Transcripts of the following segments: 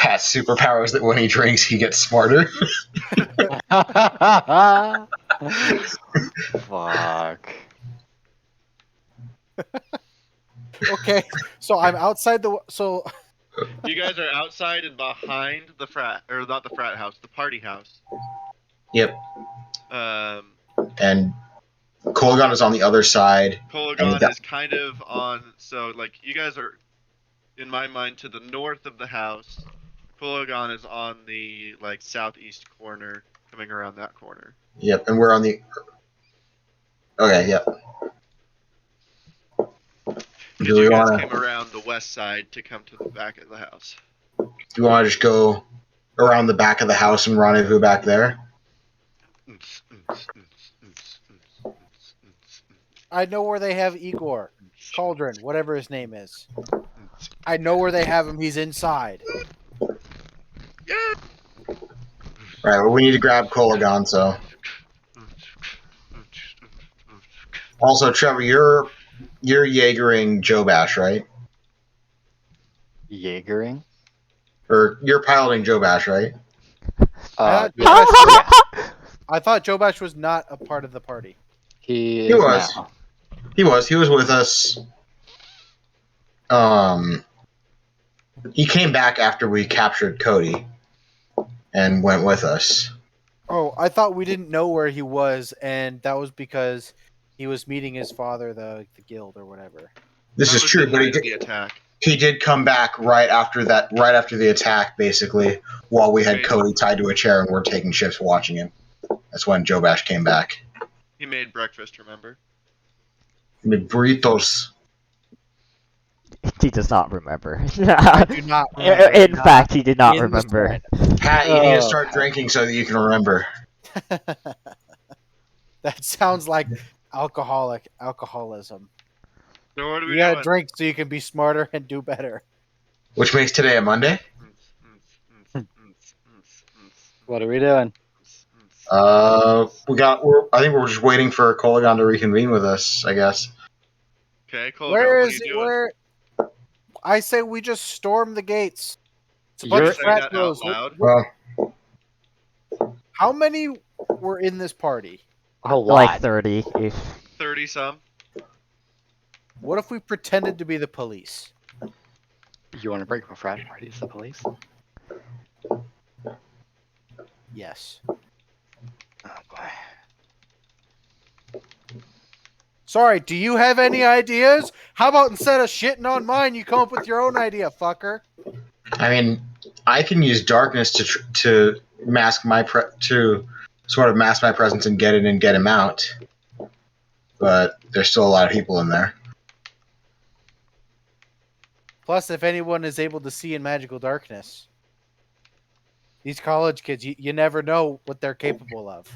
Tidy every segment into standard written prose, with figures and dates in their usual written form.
Pat's superpower is that when he drinks, he gets smarter. Fuck. Okay, so I'm outside the. So You guys are outside and behind the frat, or not the frat house, the party house. Yep. Um, And Kolaghan is on the other side. Kolaghan is kind of on. So like you guys are, in my mind, to the north of the house. Kolaghan is on the like southeast corner, coming around that corner. Yep, and we're on the. Okay, yep. Because you guys came around the west side to come to the back of the house. Do you want to just go around the back of the house and rendezvous back there? I know where they have Igor, Cauldron, whatever his name is. I know where they have him. He's inside. Right, well, we need to grab Kolaghan, so. Also, Trevor, you're Jaegering Jobash, right? Jaegering? Or you're piloting Jobash, right? I thought Jobash was not a part of the party. He was. now. He was with us. He came back after we captured Cody and went with us. Oh, I thought we didn't know where he was, and that was because he was meeting his father, the guild or whatever. This is true, but he did come back right after the attack, basically, while we had Cody tied to a chair and we're taking shifts watching him. That's when Jobash came back. He made breakfast, remember? He made burritos. He does not remember. I do not remember. In fact, he did not remember. Pat, you need to start drinking so that you can remember. That sounds like alcoholism. So what are we You gotta drink so you can be smarter and do better. Which makes today a Monday? What are we doing? I think we're just waiting for Kolaghan to reconvene with us, I guess. Okay, Kolaghan, Where is it? Where? I say we just storm the gates. It's a bunch of frat bros. Well, how many were in this party? A lot. Like 30-ish. 30 some. What if we pretended to be the police? You want to break my frat party as the police? Yes. Oh boy. Sorry, do you have any ideas? How about instead of shitting on mine, you come up with your own idea, fucker? I mean, I can use darkness to mask my sort of mask my presence and get in and get him out. But there's still a lot of people in there. Plus, if anyone is able to see in magical darkness, these college kids, you never know what they're capable of.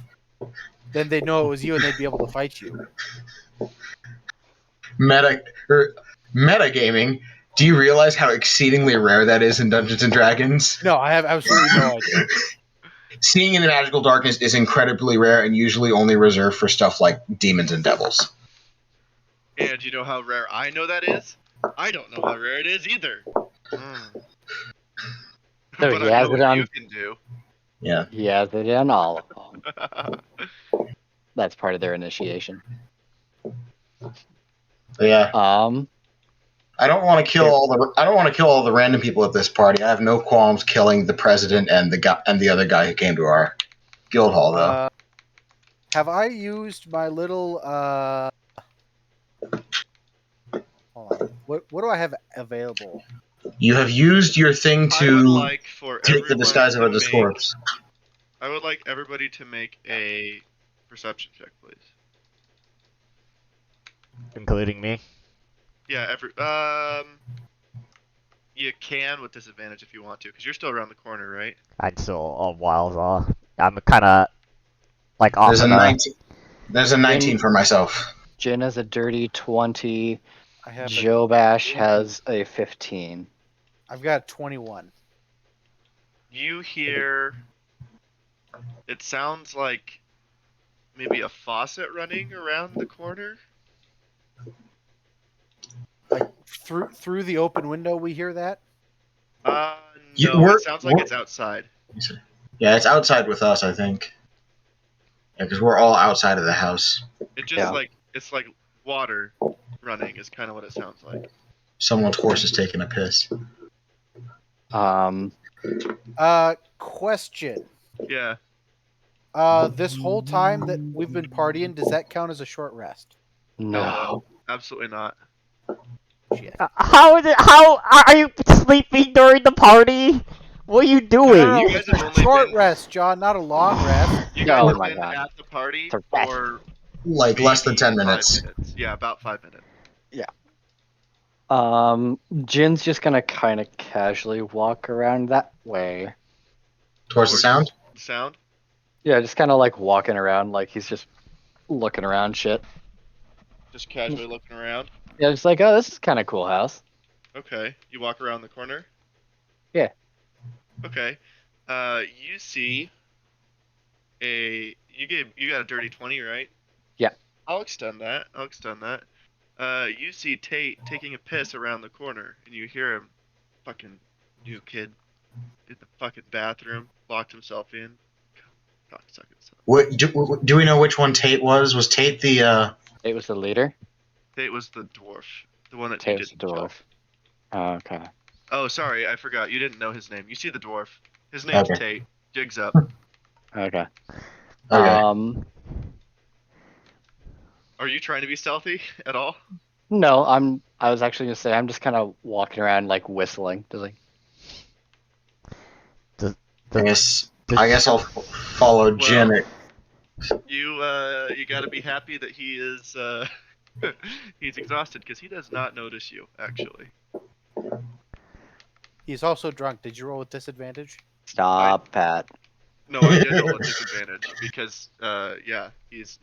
Then they'd know it was you and they'd be able to fight you. Metagaming. Do you realize how exceedingly rare that is in Dungeons and Dragons? No, I have absolutely no idea. Seeing in the magical darkness is incredibly rare and usually only reserved for stuff like demons and devils. And you know how rare I know that is? I don't know how rare it is either. So but he I has know it what on. you can do. Yeah. He has it on all of them. That's part of their initiation. But yeah. I don't want to kill all the random people at this party. I have no qualms killing the president and the other guy who came to our guild hall, though. Have I used my little hold on. What do I have available? You have used your thing to take the disguise of a discords. I would like everybody to make a perception check, please. Including me? Yeah, you can with disadvantage if you want to, because you're still around the corner, right? I'm still a while off. I'm kind of like off. There's a 19 for myself. Jhin has a dirty 20. I have Jobash has a 15. I've got 21. You hear... It sounds like maybe a faucet running around the corner. Like through the open window, we hear that. No, it sounds like it's outside. Yeah, it's outside with us, I think. Yeah, because we're all outside of the house. It just Yeah. like it's like water running is kind of what it sounds like. Someone's horse is taking a piss. Question. Yeah. This whole time that we've been partying, does that count as a short rest? No. Absolutely not. Shit. How is it? How are you sleeping during the party? What are you doing? No, You guys it's have a only short been- rest, John, not a long rest. You guys Oh have my been God. at the party It's a rest. for Like less than 10 maybe 5 minutes. minutes. Yeah, about 5 minutes. Jin's just gonna kind of casually walk around that way. Towards the sound? Sound? Yeah, just kind of like walking around, like he's just looking around shit. Just casually looking around. Yeah, just like, oh, this is kind of cool house. Okay. You walk around the corner? Yeah. Okay. You see you got a dirty 20, right? Yeah. I'll extend that. You see Tate taking a piss around the corner, and you hear him, fucking new kid, in the fucking bathroom, locked himself in. Cocksucker son. What, do we know which one Tate was? Was Tate the, It was the leader. Tate was the dwarf, the one that you Tate was the didn't kill. dwarf. Oh, okay. Oh, sorry, I forgot. You didn't know his name. You see the dwarf. His name's Okay. Tate. Jig's up. Okay. Okay. Are you trying to be stealthy at all? No, I was actually gonna say I'm just kind of walking around like whistling, just like. I guess I'll follow Jhin. You got to be happy that he is he's exhausted because he does not notice you actually. He's also drunk. Did you roll with disadvantage? Stop, Pat. No, I did roll a disadvantage because yeah, he's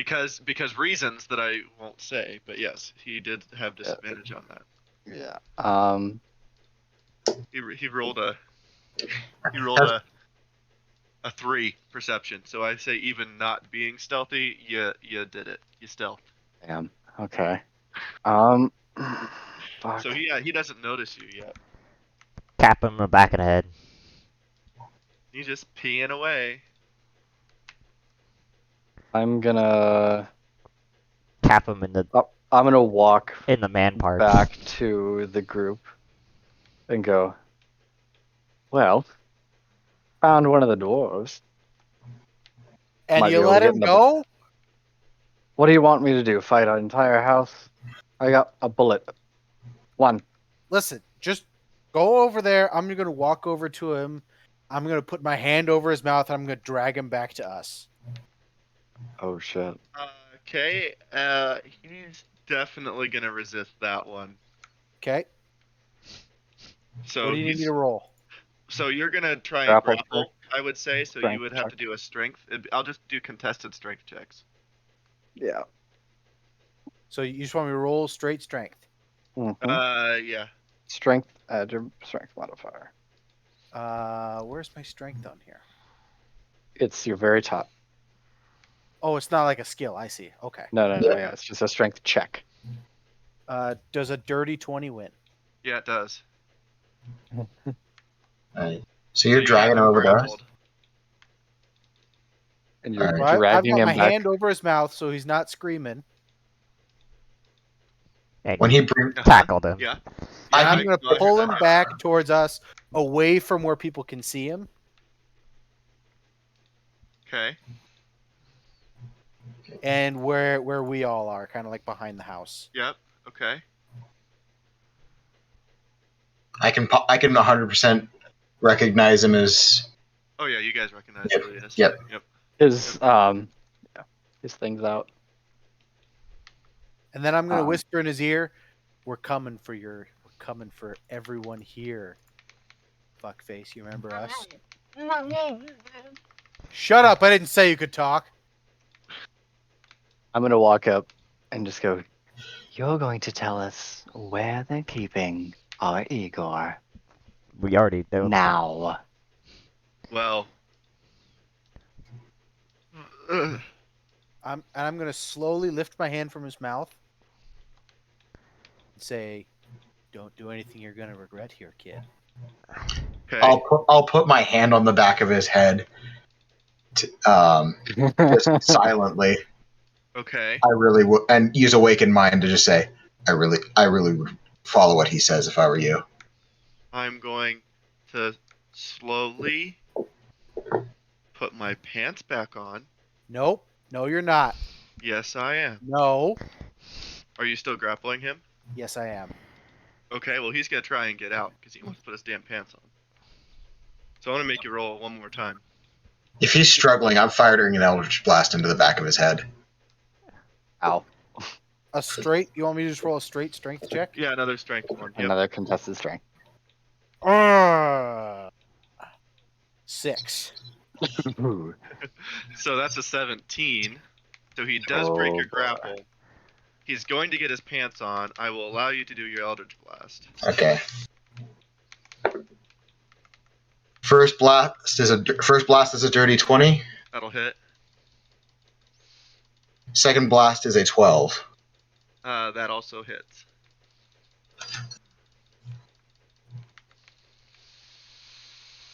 because reasons that I won't say, but yes, he did have disadvantage on that. Yeah. He rolled a 3 perception. So I say even not being stealthy, you did it. You stealthed. Damn. Okay. Fuck. So he doesn't notice you yet. Cap him in the back of the head. He's just peeing away. I'm gonna Cap him in I'm gonna walk the man part. back to the group and go. Well, found one of the dwarves. And Might be you able to let get him in the- go? What do you want me to do? Fight an entire house? I got a bullet. One. Listen, just go over there. I'm going to walk over to him. I'm going to put my hand over his mouth and I'm going to drag him back to us. Oh shit. Okay. He's definitely gonna resist that one. Okay? So What do you need me to roll? So you're gonna try and Grapple grapple, I would say. So you Strength would have to check. do a strength. I'll just do contested strength checks. Yeah. So you just want me to roll straight strength? Mhm. Yeah. Strength. Add your strength modifier. Where's my strength on here? It's your very top. Oh, it's not like a skill. I see. Okay. No. Yeah, it's just a strength check. Does a dirty 20 win? Yeah, it does. Alright. So you're you dragging have him him over to us? grappled. And you're Alright. Well, I've dragging got him my back. hand over his mouth so he's not screaming. And When he brings tackled him. Yeah. I'm going to I pull hear him that. back towards us, away from where people can see him. Okay. And where we all are, kind of like behind the house. Yep. Okay. I can 100% recognize him as. Oh yeah, you guys recognize Yep. who he is. Yep. Yep. His things out. And then I'm going to Um, whisper in his ear, we're coming for everyone here. Fuckface, you remember us? Shut up, I didn't say you could talk. I'm gonna walk up and just go. You're going to tell us where they're keeping our Igor We already do. now. Well. I'm going to slowly lift my hand from his mouth. say, "Don't do anything you're gonna regret here, kid." Okay. I'll put my hand on the back of his head, just silently. Okay. I really would, and use awakened mind to just say, I really would follow what he says if I were you. I'm going to slowly put my pants back on. Nope. No, you're not. Yes, I am. No. Are you still grappling him? Yes, I am. Okay, well, he's going to try and get out because he wants to put his damn pants on. So I want to make you roll one more time. If he's struggling, I'm firing an Eldritch Blast into the back of his head. Ow. A straight. You want me to just roll a straight strength check? Yeah, another strength one. Yep. Another contested strength. 6. So that's a 17. So he does break your grapple. He's going to get his pants on. I will allow you to do your Eldritch Blast. Okay. First blast is a dirty 20. That'll hit. Second blast is a 12. That also hits.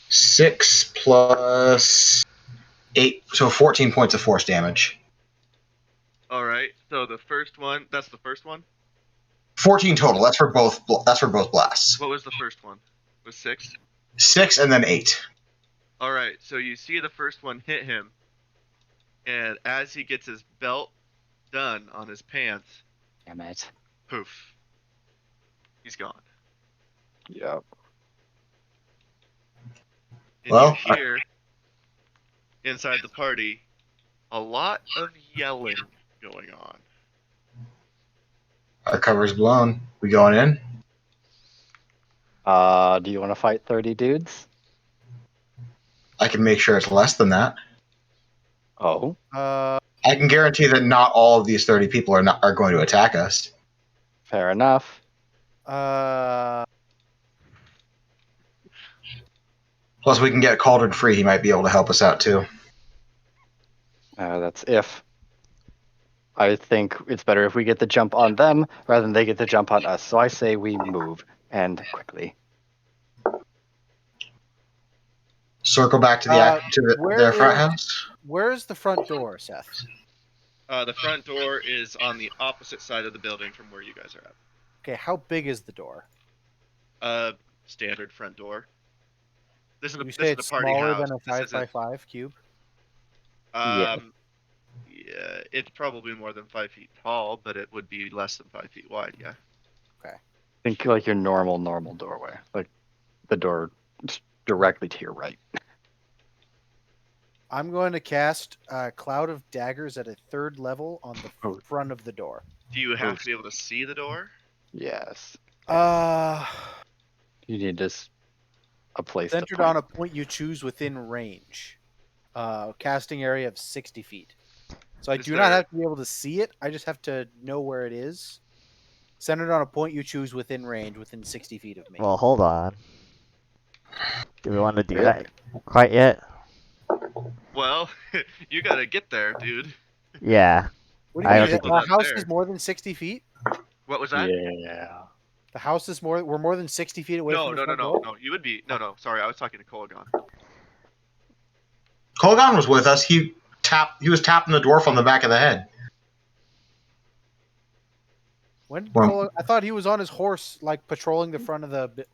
Six plus 8, so 14 points of force damage. All right. So the first one, that's the first one. 14 total. That's for both. That's for both blasts. What was the first one? Was 6? 6 and then 8. All right. So you see the first one hit him, and as he gets his belt done on his pants, Damn it. poof, he's gone. Yep. And Well, you hear inside the party a lot of yelling going on. Our cover's blown. We going in? Do you want to fight 30 dudes? I can make sure it's less than that. Oh. I can guarantee that not all of these 30 people are going to attack us. Fair enough. Plus, we can get Cauldron free. He might be able to help us out too. That's if. I think it's better if we get the jump on them rather than they get the jump on us. So I say we move, and quickly. Circle back to their front house. Where's the front door, Seth? The front door is on the opposite side of the building from where you guys are at. Okay, how big is the door? Standard front door. This is You this say is it's the party smaller house. than a This 5x5 cube? Yeah. Yeah, it's probably more than 5 feet tall, but it would be less than 5 feet wide. Yeah. Think like your normal doorway, like the door directly to your right. I'm going to cast a Cloud of Daggers at a 3rd level on the Oh. front of the door. Do you have to be able to see the door? Yes. You need just a place centered to on a point you choose within range. Casting area of 60 feet. So I Is do not there- have to be able to see it. I just have to know where it is. Centered on a point you choose within range, within 60 feet of me. Well, hold on. Do we want to do Yeah. that quite yet? Well, you gotta get there, dude. Yeah. What do I you don't mean? think The that's house there. is more than 60 feet? What was that? Yeah. The house is more. We're more than 60 feet away No, from no, the no, front no, door? no. You would be no. Sorry, I was talking to Kolaghan. Kolaghan was with us. He was tapping the dwarf on the back of the head. When did Well- I thought he was on his horse, like patrolling the front of the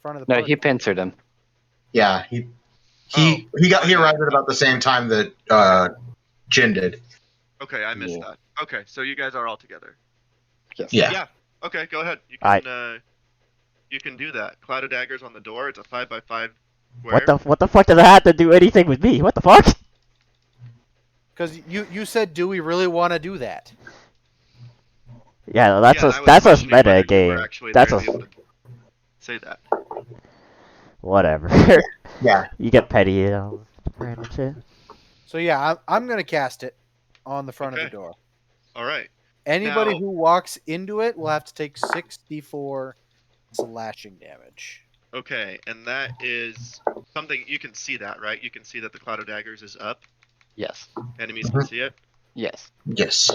No, party. he pincered him. Yeah, he Okay. arrived at about the same time that Jhin did. Okay, I missed Yeah. that. Okay, so you guys are all together. Yes. Yeah. Yeah. Okay, go ahead. You Alright. can you can do that. Cloud of Daggers on the door. It's a 5x5 square. What the fuck does that have to do anything with me? What the fuck? Because you said, do we really want to do that? Yeah, that's Yeah, and I a was that's a questioning whether meta you were game. actually That's there a to be able to say that. whatever. Yeah. You get petty, you know, random shit. So yeah, I'm gonna cast it on the front of Okay. the door. All right. Anybody Now- who walks into it will have to take 6d4 slashing damage. Okay, and that is something you can see that, right? You can see that the Cloud of Daggers is up. Yes. Enemies can see it. Yes. Yes.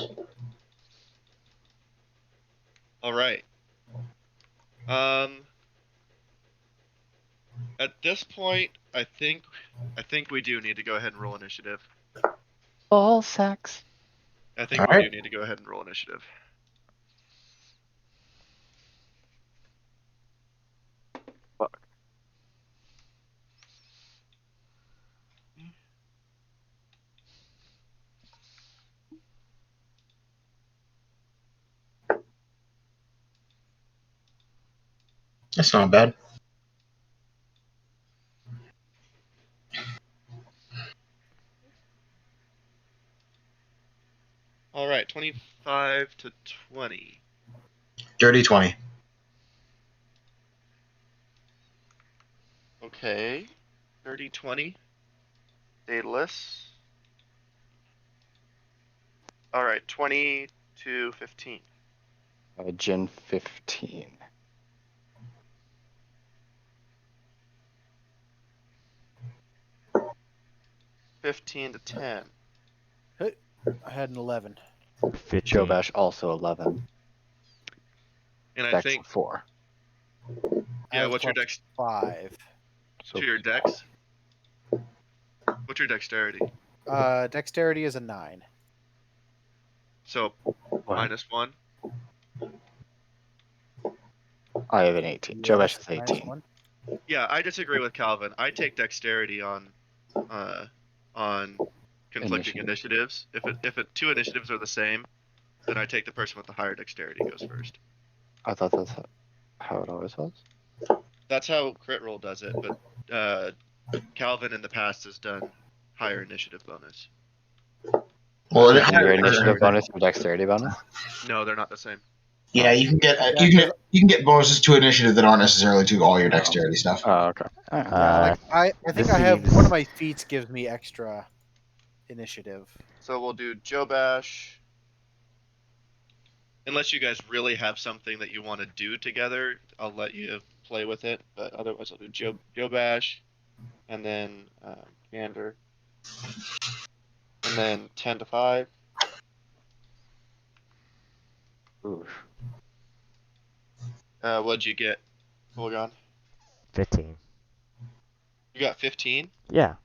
All right. At this point, I think we do need to go ahead and roll initiative. Ball sacks. I think All we right. do need to go ahead and roll initiative. Fuck. That's not bad. All right, 25 to 20. Dirty 20. Okay. 30, 20. Daedalus. All right, 20 to 15. Jhin 15. Fifteen to 10. I had an 11. 15. Jobash also 11. And I Dex think, 4. I yeah, have what's your plus dex 5. So to your dex? What's your dexterity? Dexterity is a 9. So, What? -1. I have an 18. Yeah, Jobash is minus 18. 1. Yeah, I disagree with Calvin. I take dexterity on conflicting Initiative. initiatives. If two initiatives are the same, then I take the person with the higher dexterity goes first. I thought that's how it always was. That's how crit roll does it, but Calvin in the past has done higher initiative bonus. Well, it Isn't your higher- initiative bonus your dexterity bonus? No, they're not the same. Yeah, you can get Yeah, 'cause- you can get bonuses to initiative that aren't necessarily to all your Oh. dexterity stuff. Oh, okay. Alright. Yeah, like I think this I have seems- one of my feats gives me extra initiative. So we'll do Jobash. Unless you guys really have something that you want to do together, I'll let you play with it. But otherwise, I'll do Jobash, and then Kandur, and then 10 to 5. Ooh. What'd you get, Kolaghan? 15. You got 15? Yeah.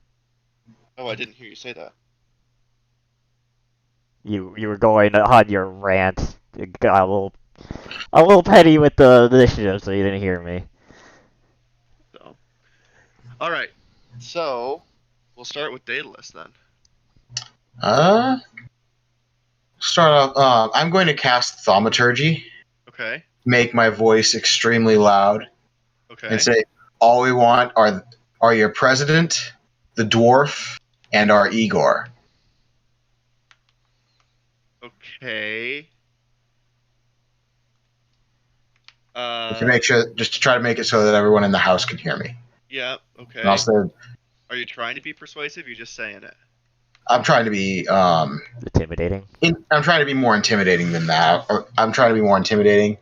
Oh, I didn't hear you say that. You were going on your rant. You got a little petty with the initiative, so you didn't hear me. So, all right. So we'll start with Daedalus then. Start off. I'm going to cast Thaumaturgy, Okay. make my voice extremely loud, Okay. and say, "All we want are your president, the dwarf, and our Igor." Okay. Just to try to make it so that everyone in the house can hear me. Yeah. Okay. And also, Are you trying to be persuasive? You're just saying it. I'm trying to be Intimidating. I'm trying to be more intimidating than that. I'm trying to be more intimidating.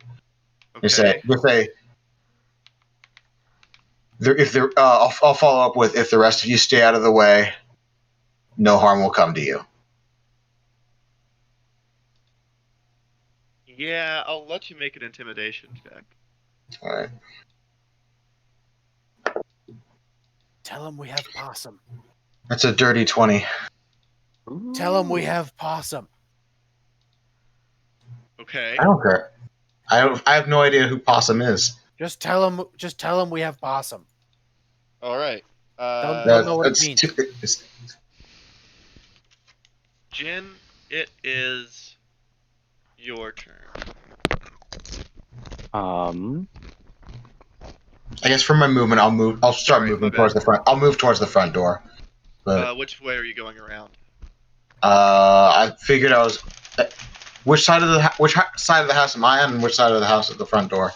Okay. Just say, I'll follow up with, if the rest of you stay out of the way, no harm will come to you. Yeah, I'll let you make an intimidation check. All right. Tell him we have possum. That's a dirty 20. Tell him we have possum. Okay. I don't care. I have no idea who Possum is. Just tell him we have possum. All right. Don't know what it means. Jhin, it is your turn. I guess for my movement, I'll start Sorry, moving my towards bad. the front. I'll move towards the front door. But Which way are you going around? I figured I was. Which side of the house am I on, and which side of the house is the front door?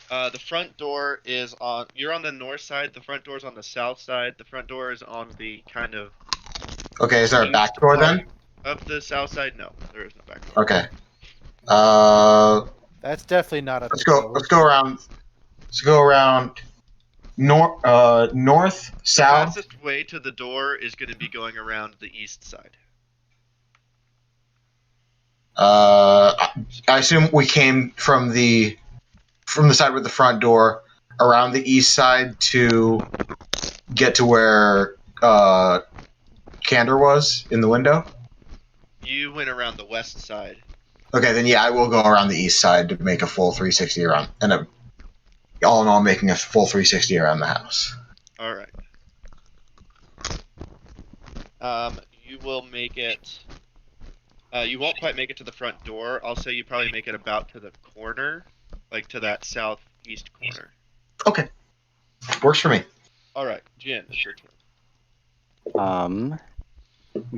The front door is on. You're on the north side. The front door is on the south side. The front door is on the kind of. Okay, is there a back door then? Of the south side, no, there is no back door. Okay. That's definitely not up. Let's go. Let's go around. Let's go around. North, south. The fastest way to the door is going to be going around the east side. I assume we came from the from the side with the front door around the east side to get to where Kandur was in the window? You went around the west side. Okay, then yeah, I will go around the east side to make a full 360 around, and all in all, making a full 360 around the house. All right. You will make it. You won't quite make it to the front door. I'll say you probably make it about to the corner, like to that southeast corner. Okay, works for me. All right, Jhin, it's your turn.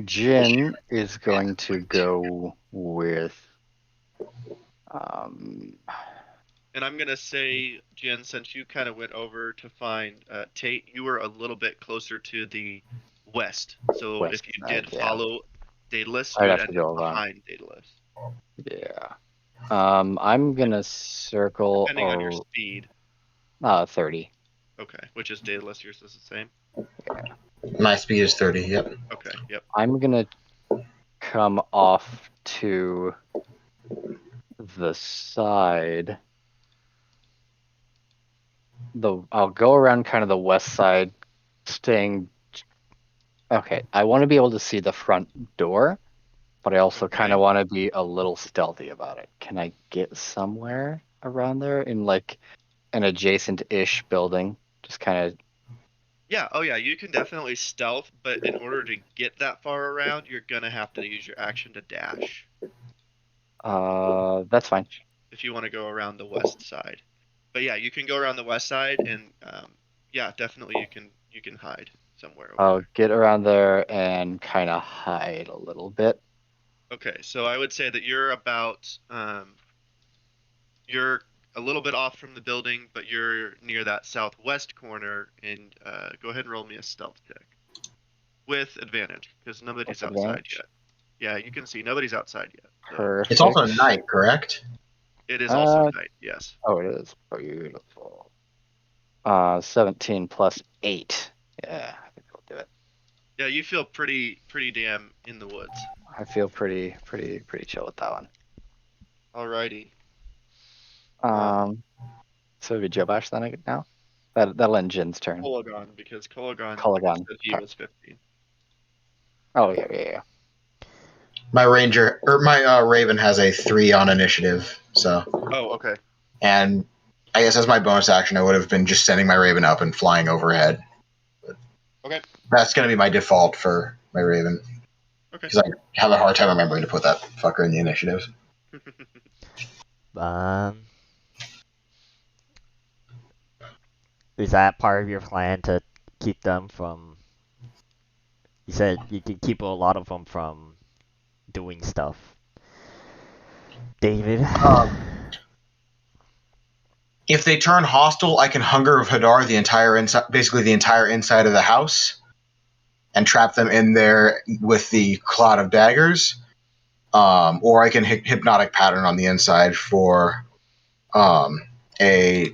Jhin is going to go with And I'm gonna say, Jhin, since you kind of went over to find Tate, you were a little bit closer to the west. So West if you side, did yeah. follow Daedalus, I'd you have would to end up go around. behind Daedalus. Yeah. I'm gonna circle Depending on your speed. 30. Okay, which is Daedalus, yours is the same? My speed is 30, yep. Okay, yep. I'm gonna come off to the side. I'll go around kind of the west side, staying. Okay, I want to be able to see the front door, but I also kind of want to be a little stealthy about it. Can I get somewhere around there in like an adjacent-ish building? Just kind of. Yeah, oh yeah, you can definitely stealth, but in order to get that far around, you're gonna have to use your action to dash. That's fine. If you want to go around the west side. But yeah, you can go around the west side, and yeah, definitely you can hide somewhere over I'll there. get around there and kind of hide a little bit. Okay, so I would say that you're about you're a little bit off from the building, but you're near that southwest corner, and go ahead and roll me a stealth check with advantage because nobody's With outside advantage? yet. Yeah, you can see nobody's outside yet. So Perfect. It's also night, correct? it is also night. Yes. Oh, it is. Beautiful. 17 plus 8. Yeah, I think I'll do it. Yeah, you feel pretty damn in the woods. I feel pretty chill with that one. Alrighty. So it'd be Jobash then now? That'll end Jin's turn. Kolaghan, because Kolaghan Kolaghan. said he was 15. Oh, yeah. My Raven has a 3 on initiative, so. Oh, okay. And I guess as my bonus action, I would have been just sending my Raven up and flying overhead. Okay. That's going to be my default for my Raven. Okay. Because I have a hard time remembering to put that fucker in the initiative. Is that part of your plan to keep them from? You said you could keep a lot of them from doing stuff. David. If they turn hostile, I can Hunger of Hadar basically the entire inside of the house, and trap them in there with the Cloud of Daggers. Or I can Hypnotic Pattern on the inside for a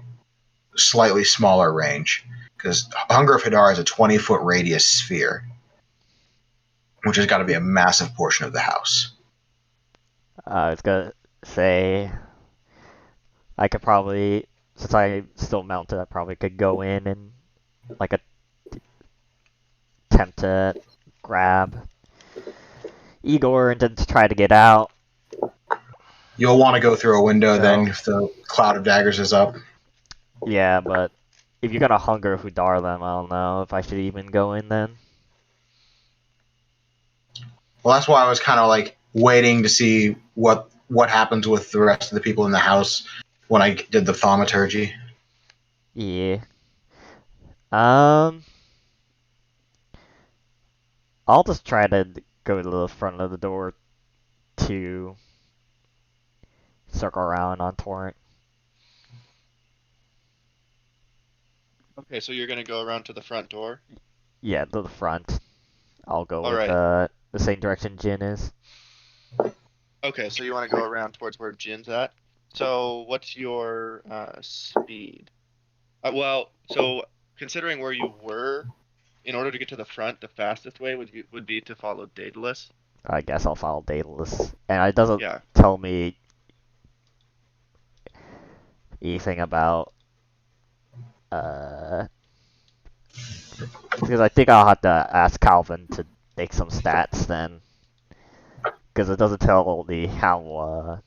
slightly smaller range, because Hunger of Hadar is a 20-foot radius sphere, which has got to be a massive portion of the house. I was gonna say I could probably, since I'm still mounted, I probably could go in and attempt to grab Igor and then try to get out. You'll want to go through a window then if the Cloud of Daggers is up. Yeah, but if you're gonna Hunger Hudar them, I don't know if I should even go in then. Well, that's why I was kind of like waiting to see what happens with the rest of the people in the house when I did the thaumaturgy. Yeah. I'll just try to go to the front of the door to circle around on Torrent. Okay, so you're gonna go around to the front door? Yeah, to the front. I'll go with Alright. the same direction Jhin is. Okay, so you want to go around towards where Jin's at. So what's your speed? Well, so considering where you were, in order to get to the front, the fastest way would be to follow Daedalus. I guess I'll follow Daedalus. And it doesn't Yeah. tell me anything about because I think I'll have to ask Calvin to make some stats then, because it doesn't tell the how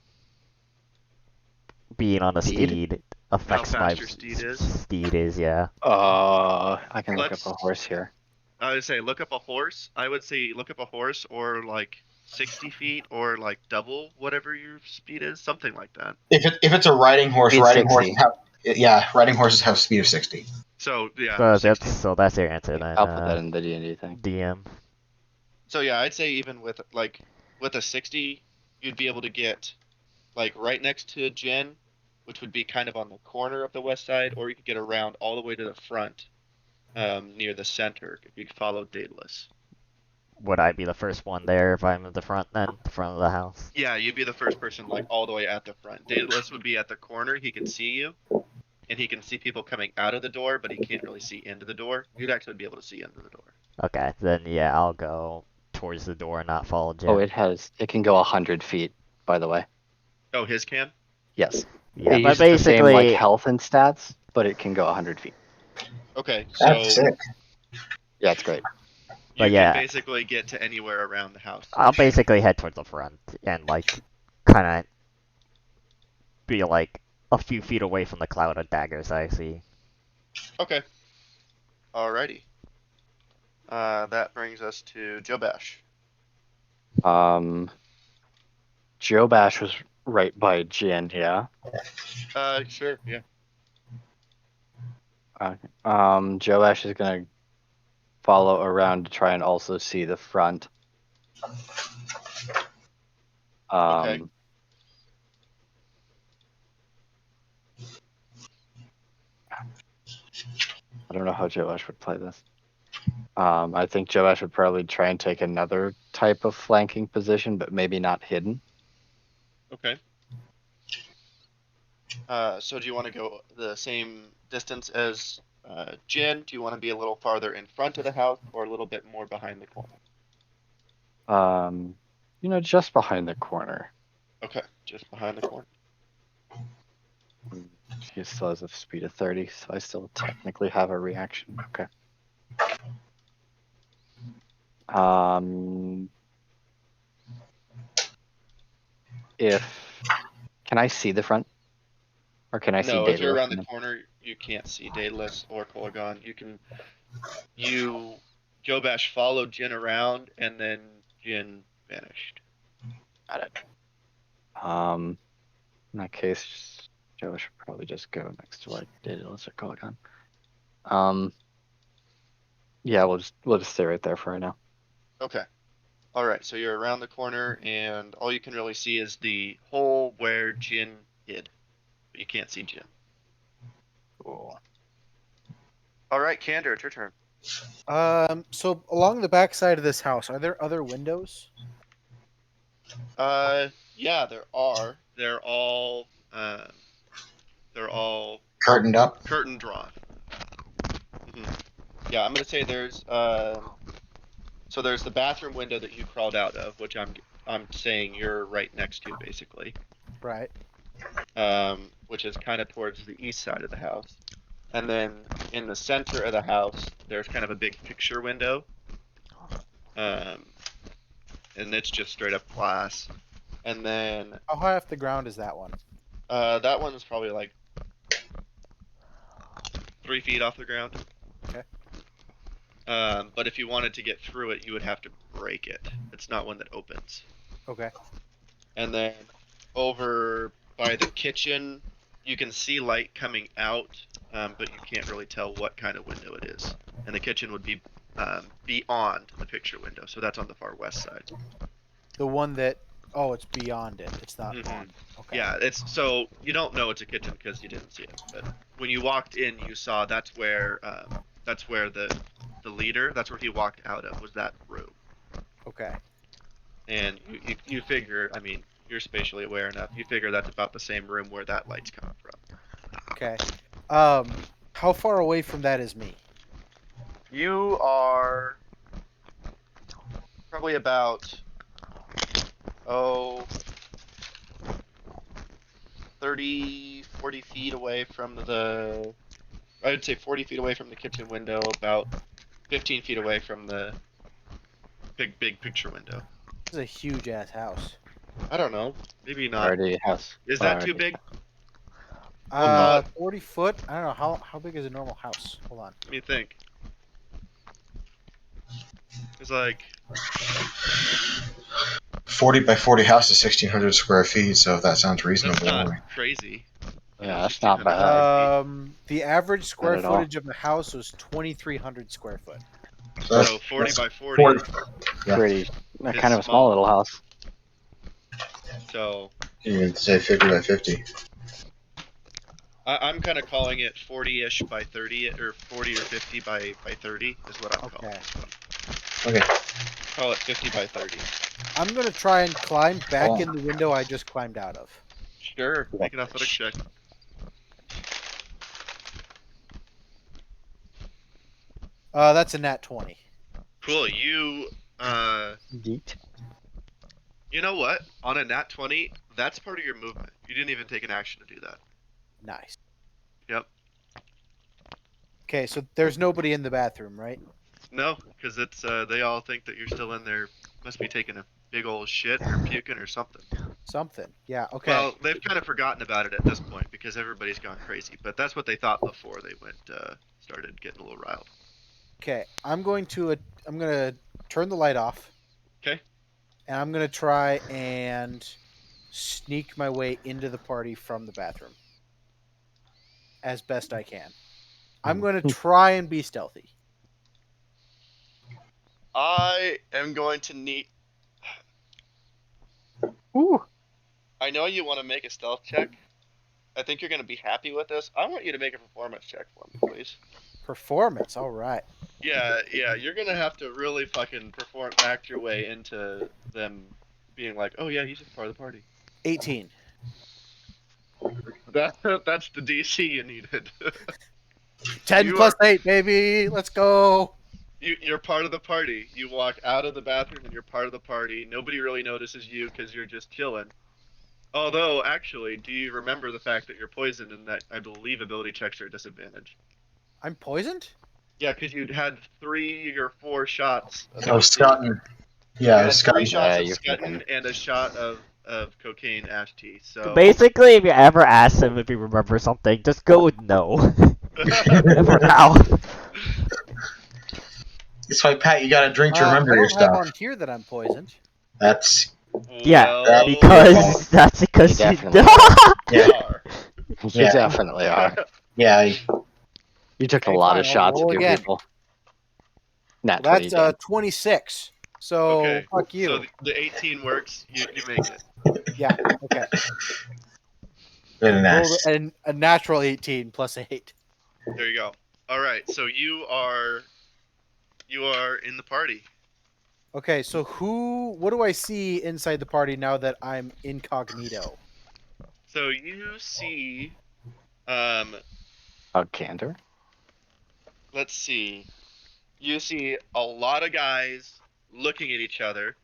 being on a Speed? steed affects How my fast your steed is? steed is, yeah. I can look up a Let's- horse here. I would say look up a horse. I would say look up a horse or like 60 feet or like double whatever your speed is, something like that. If it's a riding horse, Speed riding 60. horses have riding horses have speed of 60. So yeah, So 60. that's your answer then. I'll put that in the D&D thing. DM. So yeah, I'd say even with a 60, you'd be able to get like right next to Jhin, which would be kind of on the corner of the west side, or you could get around all the way to the front, near the center if you follow Daedalus. Would I be the first one there if I'm at the front then? The front of the house? Yeah, you'd be the first person like all the way at the front. Daedalus would be at the corner. He can see you, and he can see people coming out of the door, but he can't really see into the door. You'd actually be able to see into the door. Okay, then yeah, I'll go towards the door and not follow Jim. Oh, it can go 100 feet, by the way. Oh, his can? Yes. Yeah, It but uses the same basically, like health and stats, but it can go 100 feet. Okay, That's so sick. Yeah, it's great. you But yeah. can basically get to anywhere around the house. I'll basically head towards the front and like kind of be like a few feet away from the cloud of daggers I see. Okay. Alrighty. That brings us to Jobash. Jobash was right by Jhin, yeah. Sure, yeah. Jobash is gonna follow around to try and also see the front. Okay. I don't know how Jobash would play this. I think Jobash would probably try and take another type of flanking position, but maybe not hidden. Okay. So do you want to go the same distance as Jhin? Do you want to be a little farther in front of the house or a little bit more behind the corner? Just behind the corner. Okay, just behind the corner. He still has a speed of 30, so I still technically have a reaction. Okay. Can I see the front? Or can I see No, if you're Daedalus? around the corner, you can't see Daedalus or Kolaghan. Jobash followed Jhin around, and then Jhin vanished. Got it. In that case, Joe should probably just go next to like Daedalus or Kolaghan. Yeah, we'll just stay right there for right now. Okay. All right. So you're around the corner, and all you can really see is the hole where Jhin hid. But you can't see Jhin. Cool. All right, Kandur, it's your turn. So along the back side of this house, are there other windows? Yeah, there are. They're all Curtained up. curtain drawn. Yeah, I'm gonna say there's so there's the bathroom window that you crawled out of, which I'm saying you're right next to basically. Right. Which is kind of towards the east side of the house. And then in the center of the house, there's kind of a big picture window. And it's just straight up glass. And then How high off the ground is that one? that one's probably like 3 feet off the ground. Okay. But if you wanted to get through it, you would have to break it. It's not one that opens. Okay. And then over by the kitchen, you can see light coming out, but you can't really tell what kind of window it is. And the kitchen would be beyond the picture window, so that's on the far west side. The one that it's beyond it. It's not on. Okay. Yeah, it's so you don't know it's a kitchen because you didn't see it, but when you walked in, you saw that's where the leader, that's where he walked out of, was that room. Okay. And you figure, I mean, you're spatially aware enough. You figure that's about the same room where that light's coming from. Okay. How far away from that is me? You are probably about 30 40 feet away from the. I would say 40 feet away from the kitchen window, about 15 feet away from the big picture window. This is a huge ass house. I don't know. Maybe not. Already has. Is that too big? We'll call it. 40 foot. I don't know how big is a normal house. Hold on. Let me think. It's like 40 by 40 house is 1,600 square feet, so if that sounds reasonable. that's not crazy. Yeah, that's not 1,600 bad. square feet. The average square at all. footage of the house was 2,300 square foot. So So 40 by 40. 40. Yeah. Pretty. It's Kind of a small. small little house. So You can say 50 by 50. I'm kind of calling it 40-ish by 30, or 40 or 50 by 30 is what I'm calling Okay. this one. Okay. Call it 50 by 30. I'm gonna try and climb back in the window I just climbed out of. Sure. Make an athletic check. That's a nat 20. Cool. You Yeet. you know what? On a nat 20, that's part of your movement. You didn't even take an action to do that. Nice. Yep. Okay, so there's nobody in the bathroom, right? No, because it's they all think that you're still in there. Must be taking a big old shit or puking or something. Something. Yeah. Okay. Well, they've kind of forgotten about it at this point because everybody's gone crazy. But that's what they thought before they went started getting a little riled. Okay. I'm gonna turn the light off. Okay. And I'm gonna try and sneak my way into the party from the bathroom as best I can. I'm gonna try and be stealthy. I am going to need. Ooh. I know you want to make a stealth check. I think you're going to be happy with this. I want you to make a performance check for me, please. Performance. All right. Yeah, you're going to have to really fucking act your way into them being like, oh yeah, he's just part of the party. 18. That's the DC you needed. 10 You plus 8, baby. Let's go. You're part of the party. You walk out of the bathroom and you're part of the party. Nobody really notices you because you're just chilling. Although, actually, do you remember the fact that you're poisoned and that I believe ability checks are a disadvantage? I'm poisoned? Yeah, because you had 3 or 4 shots. Oh, Scotton. Yeah, You had 3 Scotton. shots of you're Scutton fucking- and a shot of cocaine ash tea. So Basically, if you ever ask him if he remembers something, just go with no. For now. It's like, Pat, you got to drink to remember I your don't have stuff. on here that I'm poisoned. That's Yeah, well, because that's because You you. definitely Yeah. are. You Yeah. definitely are. yeah. You took Okay, a lot fine, of I'll shots roll with your again. people. Nat Well, 20 that's again. 26. So Okay. fuck you. So the 18 works. You make it. Yeah. Okay. Been an Rolled ass. a natural 18 plus 8. There you go. All right. So you are in the party. Okay, so what do I see inside the party now that I'm incognito? So you see, Kandur? let's see. You see a lot of guys looking at each other.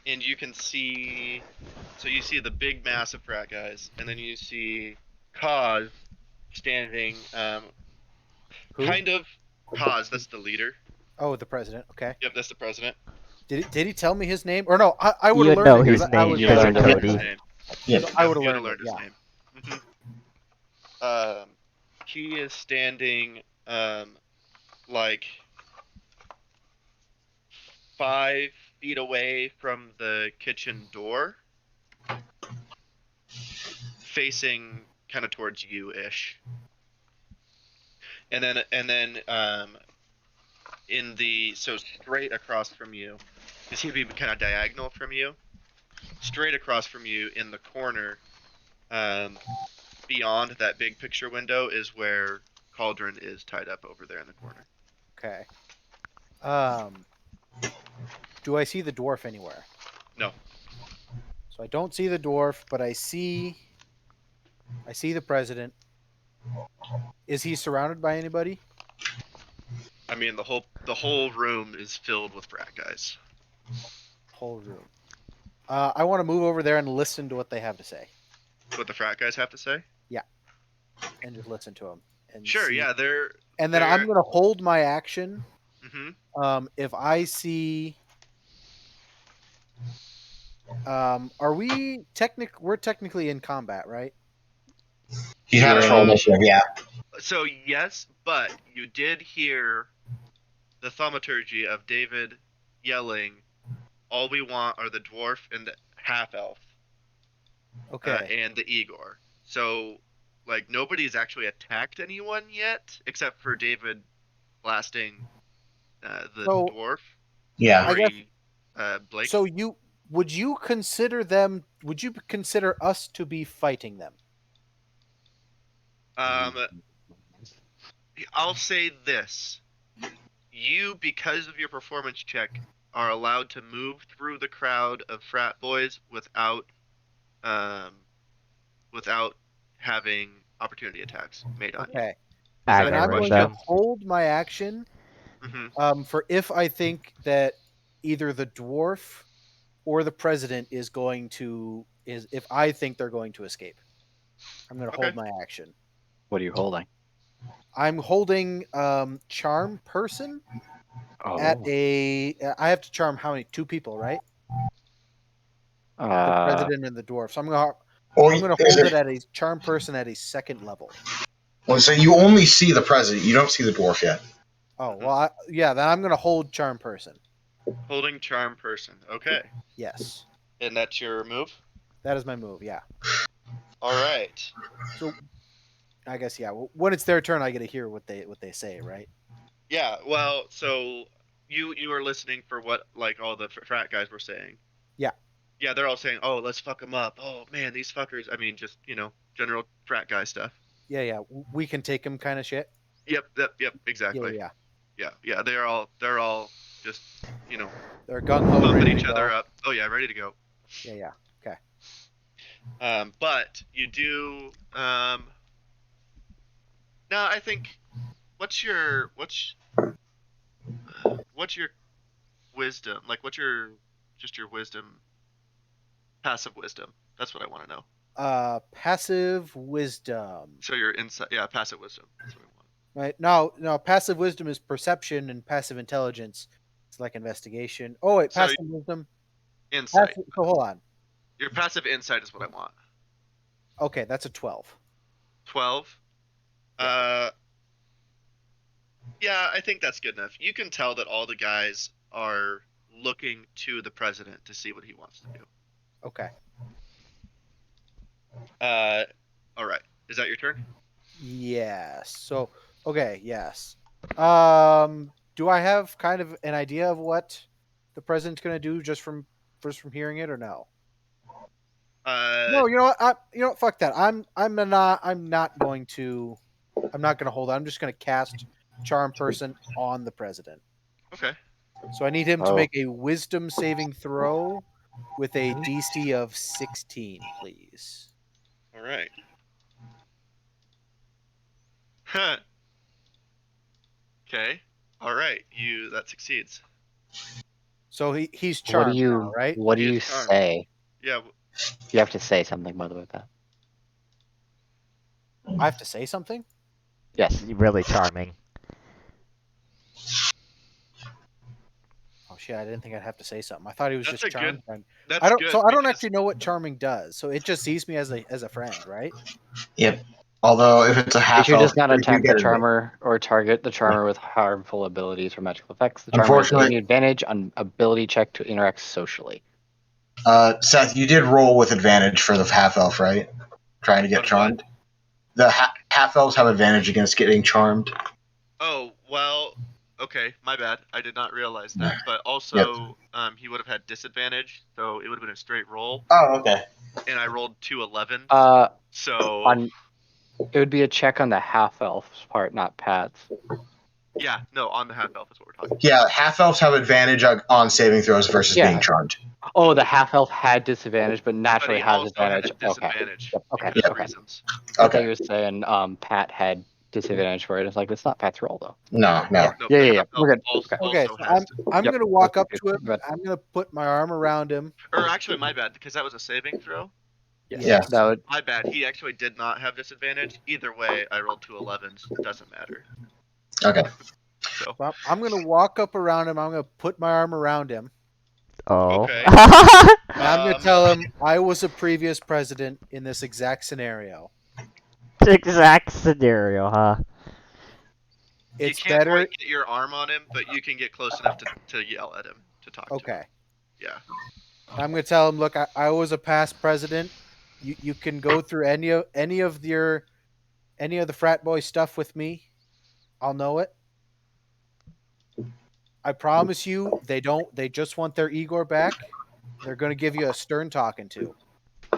And you can see, so you see the big massive frat guys, and then you see Kaz standing, Who? kind of, Kaz, that's the leader. Oh, the president. Okay. Yep, that's the president. Did he tell me his name? Or no, I would You have learned know it 'cause his I name was- You because learned you're it. Cody. Name. Yeah. I would have You learned it. his Yeah. name. He is standing, like 5 feet away from the kitchen door, facing kind of towards you-ish. And then so straight across from you, because he'd be kind of diagonal from you, straight across from you in the corner, beyond that big picture window is where Cauldron is tied up over there in the corner. Okay. Do I see the dwarf anywhere? No. So I don't see the dwarf, but I see the president. Is he surrounded by anybody? I mean, the whole room is filled with frat guys. Whole room. I want to move over there and listen to what they have to say, What the frat guys have to say? and just listen to them. And Sure. see. Yeah, they're. And then I'm going to hold my action. Mm-hmm. If I see, are we we're technically in combat, right? You had a full initiative, yeah. So yes, but you did hear the thaumaturgy of David yelling, "All we want are the dwarf and the half elf, Okay. and the Igor." So, like, nobody's actually attacked anyone yet, except for David blasting the So, dwarf. Yeah. I guess. Blake. So would you consider them? Would you consider us to be fighting them? I'll say this: you, because of your performance check, are allowed to move through the crowd of frat boys without having opportunity attacks made on you. Okay. that Then your I'm going question? to hold my action for if I think that either the dwarf or the president is if I think they're going to escape. I'm going to hold my action. What are you holding? I'm holding charm person Oh. I have to charm how many? 2 people, right? The president and the dwarf. So I'm going to hold it at a charm person at a 2nd level. Well, so you only see the president. You don't see the dwarf yet. Oh, well, then I'm going to hold charm person. Holding charm person. Okay. Yes. And that's your move? That is my move, yeah. All right. So I guess when it's their turn I get to hear what they say, right? Yeah, well, so you were listening for what like all the frat guys were saying. Yeah. Yeah, they're all saying, "Oh, let's fuck them up. Oh man, these fuckers." I mean, just, general frat guy stuff. Yeah. We can take them kind of shit. Yep, exactly. Yeah. They're all just, they're gung ho, bumping ready each to other go. up. Oh yeah, ready to go. Yeah. Okay. But you do no, I think what's your wisdom? Like what's your wisdom, passive wisdom? That's what I want to know. Passive wisdom. So your insight, yeah, passive wisdom. That's what I want. Right. No, passive wisdom is perception and passive intelligence. It's like investigation. Oh wait, passive wisdom. Insight. So hold on. Your passive insight is what I want. Okay, that's a 12. 12? Yeah, I think that's good enough. You can tell that all the guys are looking to the president to see what he wants to do. Okay. All right. Is that your turn? Yes. So, okay, yes. Do I have kind of an idea of what the president's going to do just from hearing it, or no? No, you know what? Fuck that. I'm not going to hold it. I'm just going to cast charm person on the president. Okay. So I need him to make a wisdom saving throw with a DC of 16, please. All right. Huh. Okay. All right. That succeeds. So he's charmed now, right? What do you say? Yeah. You have to say something, by the way, Pat. I have to say something? Yes. Really charming. Oh shit! I didn't think I'd have to say something. I thought he was That's just charming. That's good. So I don't actually know what charming does. So it just sees me as a friend, right? Yep. Although if it's a half You elf, does not attack the it. charmer or target the charmer with harmful abilities or magical effects. The charmer has Unfortunately- any advantage on ability check to interact socially. Seth, you did roll with advantage for the half elf, right? Trying to get charmed. The half elves have advantage against getting charmed. Oh, well, okay, my bad. I did not realize that. But also, he would have had disadvantage, so it would have been a straight roll. Oh, okay. And I rolled 2 11s. So it would be a check on the half elf's part, not Pat's. Yeah, no, on the half elf is what we're talking about. Yeah, half elves have advantage on saving throws versus being charmed. Oh, the half elf had disadvantage, but naturally but he has advantage. Had disadvantage. Okay. For reasons. I thought you were saying Pat had disadvantage for it. It's like it's not patrol though. No. Yeah, No, yeah. backup We're good. also, Okay, also so has to. I'm Yep, gonna walk that's up to him. good. I'm gonna put my arm around him. Or actually, my bad, because that was a saving throw. Yes. Yeah. That would. My bad. He actually did not have disadvantage. Either way, I rolled 2 11s. It doesn't matter. Okay. So So I'm gonna walk up around him. I'm gonna put my arm around him, Oh. Okay. and I'm gonna Um, tell him I was a previous president in this exact scenario. Exact scenario, huh? you It's can't better. quite get your arm on him, but you can get close enough to yell at him, to talk to him. Okay. Yeah. I'm gonna tell him, look, I was a past president. You can go through any of the frat boy stuff with me. I'll know it. I promise you, they don't. They just want their Igor back. They're gonna give you a stern talking to.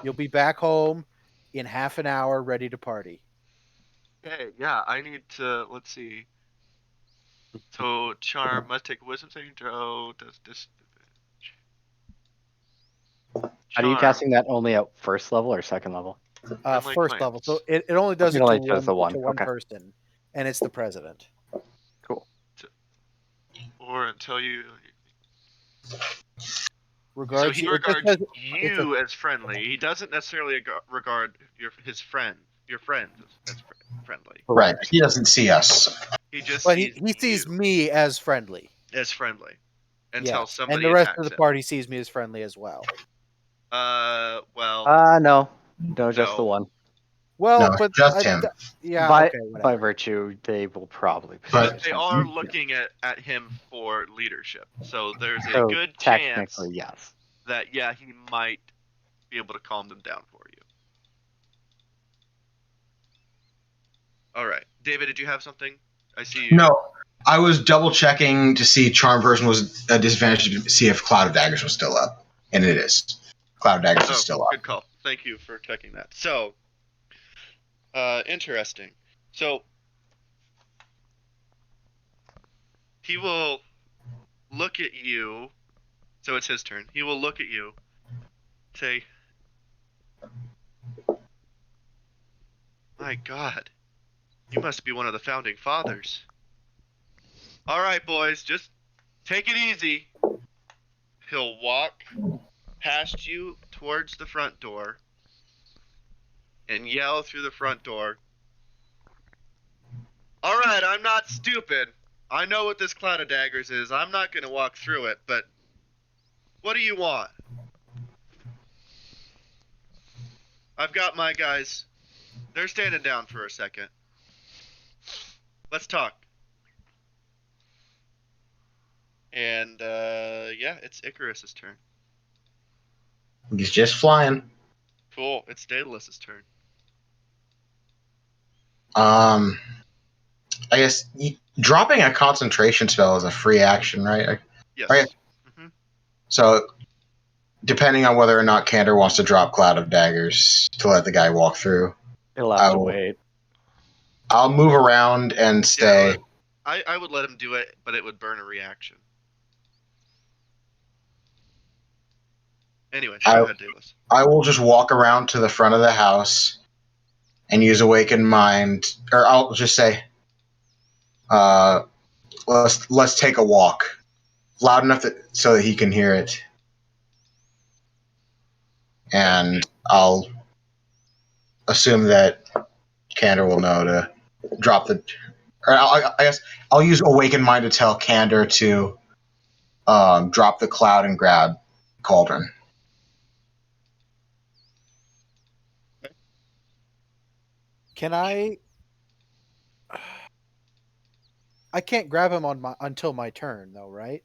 You'll be back home in half an hour, ready to party. Okay, yeah, I need to, let's see. So, charm, must take a wisdom saving throw, does this. Are you Charm, casting that only at first level or second level? Friendly First level, so glance. it only does It it only to does the one, to one okay. person, and it's the president. Cool. Or until you. Regards, So he it just regards says you as friendly. He doesn't necessarily regard your friends as friendly. Right. He doesn't see us. He just but sees he sees you me as friendly. as friendly until Yes, somebody and the rest attacks of the him. party sees me as friendly as well. Well, No, just the No. one. Well, No, but just him. yeah, by okay, by whatever. virtue, they will probably. But- but they are looking at him for leadership. So there's a So good chance technically, yes. that yeah, he might be able to calm them down for you. All right, David, did you have something? I see you. No, I was double checking to see charm person was a disadvantage to see if Cloud of Daggers was still up, and it is. Cloud of Daggers is still up. Good call. Thank you for checking that. So, interesting. So, he will look at you. So it's his turn. He will look at you, say, "My God, you must be one of the founding fathers." All right, boys, just take it easy. He'll walk past you towards the front door and yell through the front door, "All right, I'm not stupid. I know what this cloud of daggers is. I'm not going to walk through it, but what do you want? I've got my guys. They're standing down for a second. Let's talk." And, yeah, it's Icarus's turn. He's just flying. Cool, it's Daedalus' turn. I guess dropping a concentration spell is a free action, right? Yes. Okay. Mm-hmm. So, depending on whether or not Kandur wants to drop Cloud of Daggers to let the guy walk through, He'll have to wait. I'll move around and stay. Yeah, I would let him do it, but it would burn a reaction. Anyway, go ahead, Daedalus. I will just walk around to the front of the house and use Awakened Mind, or I'll just say, let's take a walk, loud enough so that he can hear it, and I'll assume that Kandur will know to drop the. Or I guess I'll use Awakened Mind to tell Kandur to drop the cloud and grab Cauldron. Can I? I can't grab him until my turn, though, right?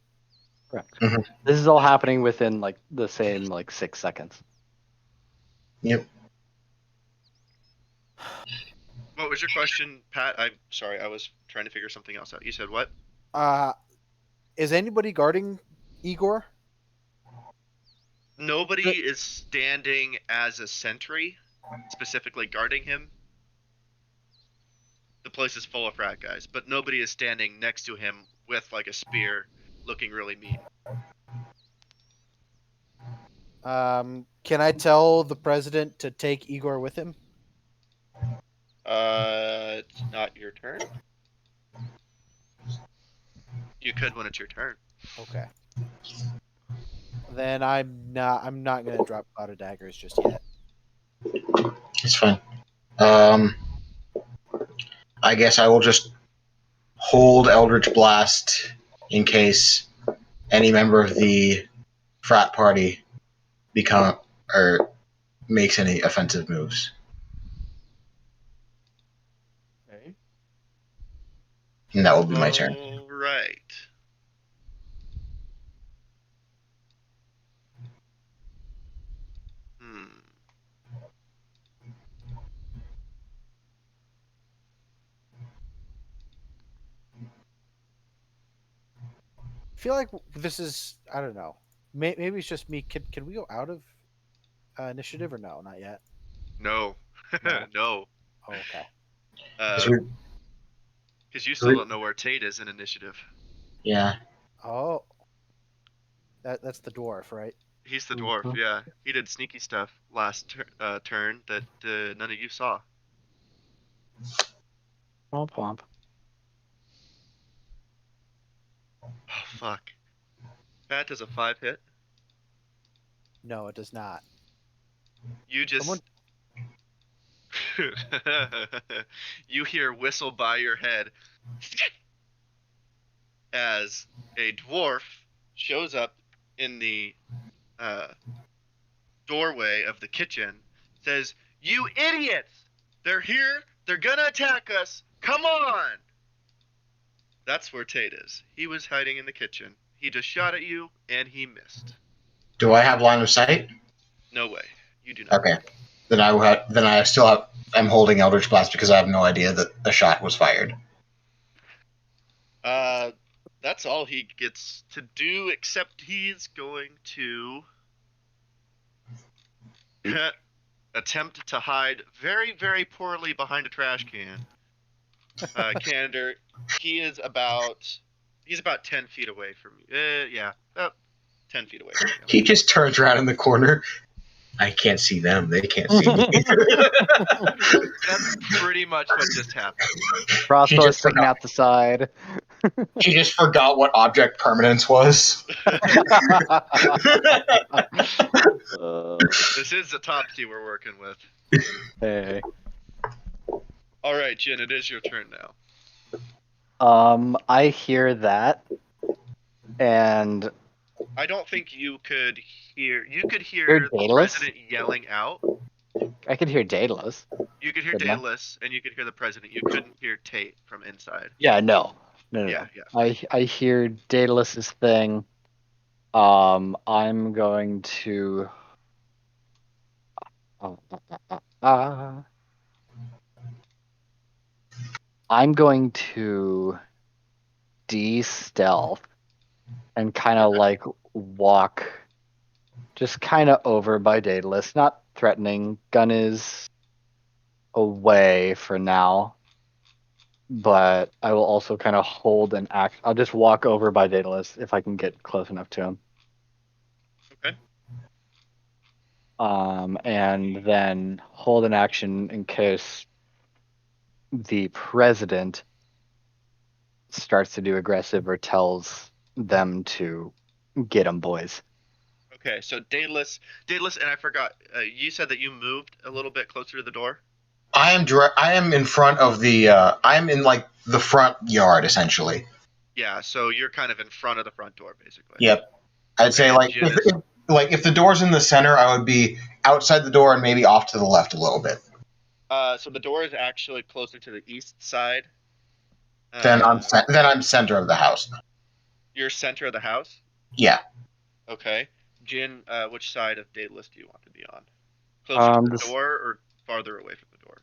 Correct. Mhm. This is all happening within like the same 6 seconds. Yep. What was your question, Pat? I'm sorry, I was trying to figure something else out. You said what? Is anybody guarding Igor? Nobody is standing as a sentry, specifically guarding him. The place is full of frat guys, but nobody is standing next to him with like a spear, looking really mean. Can I tell the president to take Igor with him? It's not your turn. You could when it's your turn. Okay. Then I'm not gonna drop Cloud of Daggers just yet. It's fine. I guess I will just hold Eldritch Blast in case any member of the frat party become or makes any offensive moves. Okay. And that will be my turn. All right. I feel like this is, I don't know. Maybe it's just me. Can we go out of initiative or no? Not yet. No. No. No. Oh, okay. Because you still don't know where Tate is in initiative. Yeah. Oh, that's the dwarf, right? He's the dwarf, Mhm. yeah. He did sneaky stuff last turn that none of you saw. Womp womp. Oh, fuck. That does a 5 hit. No, it does not. You just... Someone- You hear whistle by your head as a dwarf shows up in the doorway of the kitchen, says, "You idiots! They're here! They're gonna attack us! Come on!" That's where Tate is. He was hiding in the kitchen. He just shot at you, and he missed. Do I have line of sight? No way. You do not. Okay. Then I still have. I'm holding Eldritch Blast because I have no idea that a shot was fired. That's all he gets to do, except he's going to attempt to hide very, very poorly behind a trash can. Kandur, he's about 10 feet away from you. Yeah, about 10 feet away from you. He just turns around in the corner. I can't see them. They can't see me. That's pretty much what just happened. Crossbow just sticking forgot. out the side. She just forgot what object permanence was. This is the Topsy we're working with. Hey. All right, Jhin, it is your turn now. I hear that, and I don't think you could hear. You could hear Hear the Daedalus? president yelling out. I could hear Daedalus. You could hear Couldn't I? Daedalus, and you could hear the president. You couldn't hear Tate from inside. Yeah, no. Yeah. I hear Daedalus's thing. I'm going to. I'm going to de-stealth and kind of like walk just kind of over by Daedalus, not threatening. Gun is away for now, but I will also kind of hold an act. I'll just walk over by Daedalus if I can get close enough to him. Okay. And then hold an action in case the president starts to do aggressive or tells them to get him, boys. Okay, so Daedalus, and I forgot. You said that you moved a little bit closer to the door. I am in front of the. I'm in like the front yard essentially. Yeah, so you're kind of in front of the front door, basically. Yep. I'd say And like Jhin is- if the door's in the center, I would be outside the door and maybe off to the left a little bit. So the door is actually closer to the east side. Then I'm center of the house. You're center of the house. Yeah. Okay. Jhin, which side of Daedalus do you want to be on? Closer to the This- door or farther away from the door?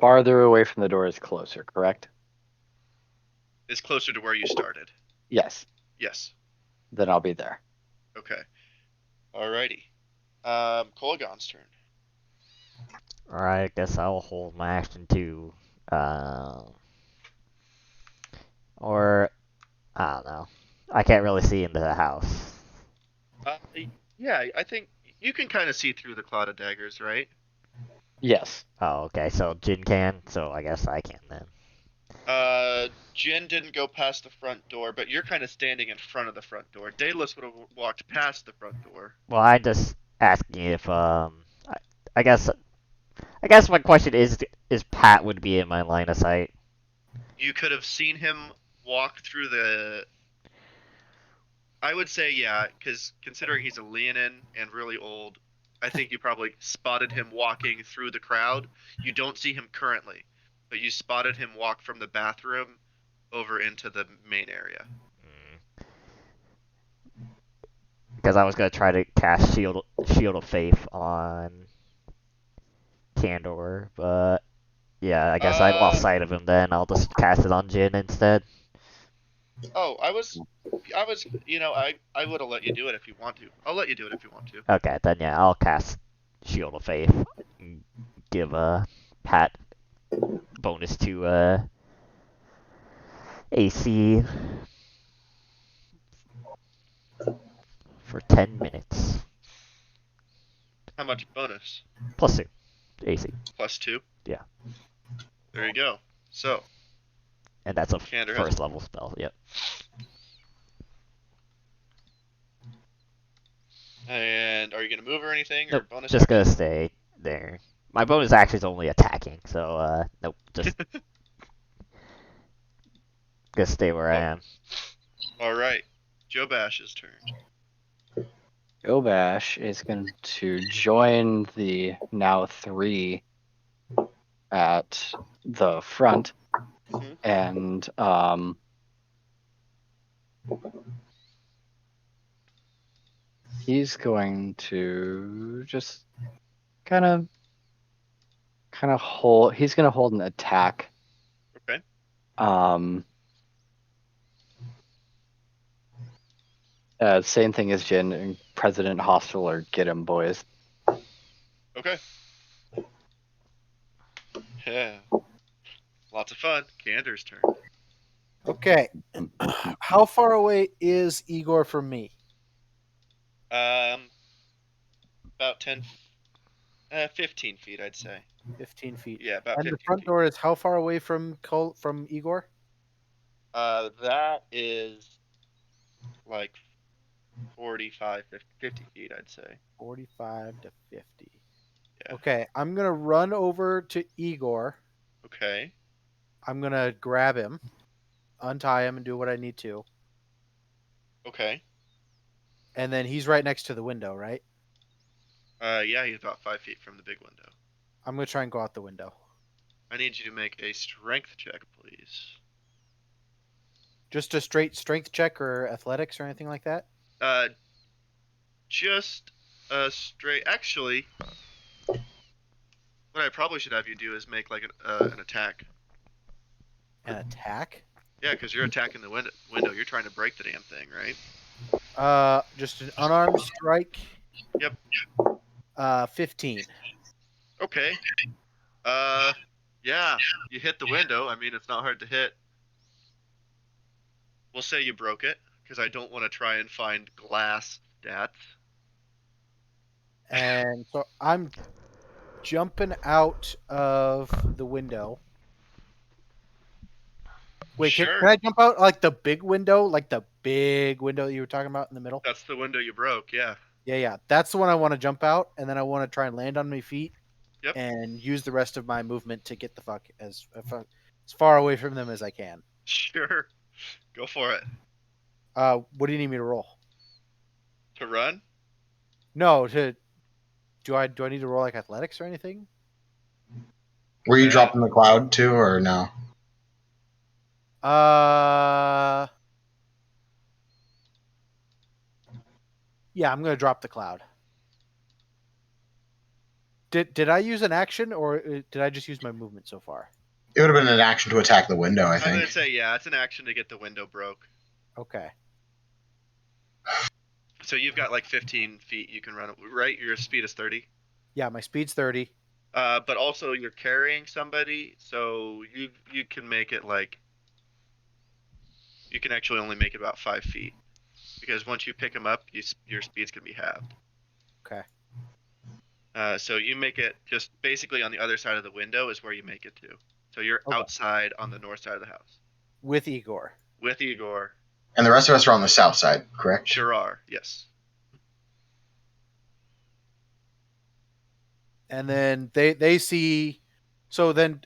Farther away from the door is closer, correct? Is closer to where you started. Yes. Yes. Then I'll be there. Okay. Alrighty. Kolaghan's turn. Alright, I guess I'll hold my action too. Or, I don't know. I can't really see into the house. Yeah, I think you can kind of see through the cloud of daggers, right? Yes. Oh, okay. So Jhin can. So I guess I can then. Jhin didn't go past the front door, but you're kind of standing in front of the front door. Daedalus would have walked past the front door. Well, I just asking if I guess my question is Pat would be in my line of sight. You could have seen him walk through the. I would say yeah, because considering he's a Leonin and really old, I think you probably spotted him walking through the crowd. You don't see him currently, but you spotted him walk from the bathroom over into the main area. Because I was gonna try to cast Shield of Faith on Kandur, but yeah, I guess I lost sight of him. Then I'll just cast it on Jhin instead. Oh, I was, I would have let you do it if you want to. I'll let you do it if you want to. Okay, then yeah, I'll cast Shield of Faith. Give Pat bonus to AC for 10 minutes. How much bonus? +2 AC. +2? Yeah. There you go. So, And that's a Kandur has- first level spell, yep. and are you gonna move or anything? Nope, Or bonus just action? gonna stay there. My bonus action is only attacking, so nope, just gonna stay where I am. All right, Jobash's turn. Jobash is going to join the now 3 at the front, Mhm. and he's going to just kind of hold. He's going to hold an attack. Okay. Same thing as Jhin and President Hostile, or get him, boys. Okay. Yeah. Lots of fun. Kandur's turn. Okay. How far away is Igor from me? About 15 feet, I'd say. 15 feet. Yeah, about And 15 the front feet. door is how far away from Igor? That is like 45, 50 feet, I'd say. 45 to 50. Yeah. Okay, I'm going to run over to Igor. Okay. I'm going to grab him, untie him, and do what I need to. Okay. And then he's right next to the window, right? Yeah, he's about 5 feet from the big window. I'm going to try and go out the window. I need you to make a strength check, please. Just a straight strength check or athletics or anything like that? Just a straight. Actually, what I probably should have you do is make like an attack. An attack? Yeah, because you're attacking the window. You're trying to break the damn thing, right? Just an unarmed strike. Yep. 15. Okay. Yeah, you hit the window. I mean, it's not hard to hit. We'll say you broke it, because I don't want to try and find glass stats. And so I'm jumping out of the window. Wait, Sure. can I jump out like the big window? Like the big window that you were talking about in the middle? That's the window you broke, yeah. Yeah. That's the one I want to jump out, and then I want to try and land on my feet. Yep. And use the rest of my movement to get the fuck as far away from them as I can. Sure. Go for it. What do you need me to roll? To run? No, do I need to roll like athletics or anything? Were you Yeah. dropping the cloud too, or no? Yeah, I'm gonna drop the cloud. Did I use an action or did I just use my movement so far? It would have been an action to attack the window, I I'm going think. to say, yeah, it's an action to get the window broke. Okay. So you've got like 15 feet you can run, right? Your speed is 30. Yeah, my speed's 30. But also you're carrying somebody, so you can make it like, you can actually only make it about 5 feet. Because once you pick them up, your speed's going to be halved. Okay. So you make it just basically on the other side of the window is where you make it to. So you're Okay. outside on the north side of the house With Igor. with Igor. And the rest of us are on the south side, correct? Sure are. Yes. And then they see. So then,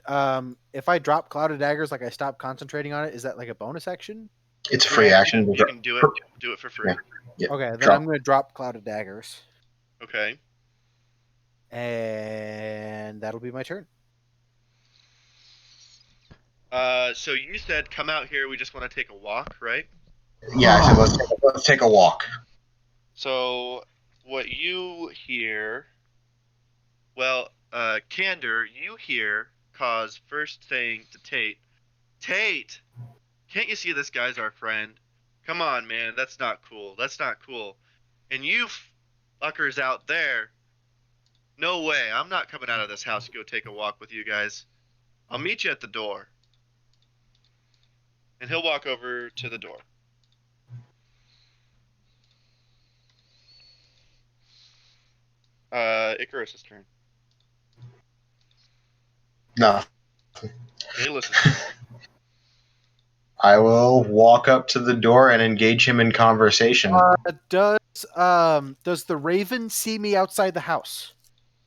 if I drop Clouded Daggers, like I stop concentrating on it, is that like a bonus action? It's a free action. You can do it for free. Yeah. Yeah. Okay, then Drop. I'm going to drop Clouded Daggers, Okay. and that'll be my turn. So you said come out here. We just want to take a walk, right? Yeah, I said let's take a walk. So what you hear? Well, Kandur, you hear Cause first saying to Tate, "Tate, can't you see this guy's our friend? Come on, man, that's not cool. That's not cool." And you fuckers out there, no way. I'm not coming out of this house to go take a walk with you guys. I'll meet you at the door. And he'll walk over to the door. Icarus's turn. No. Daedalus' turn. I will walk up to the door and engage him in conversation. Does the Raven see me outside the house?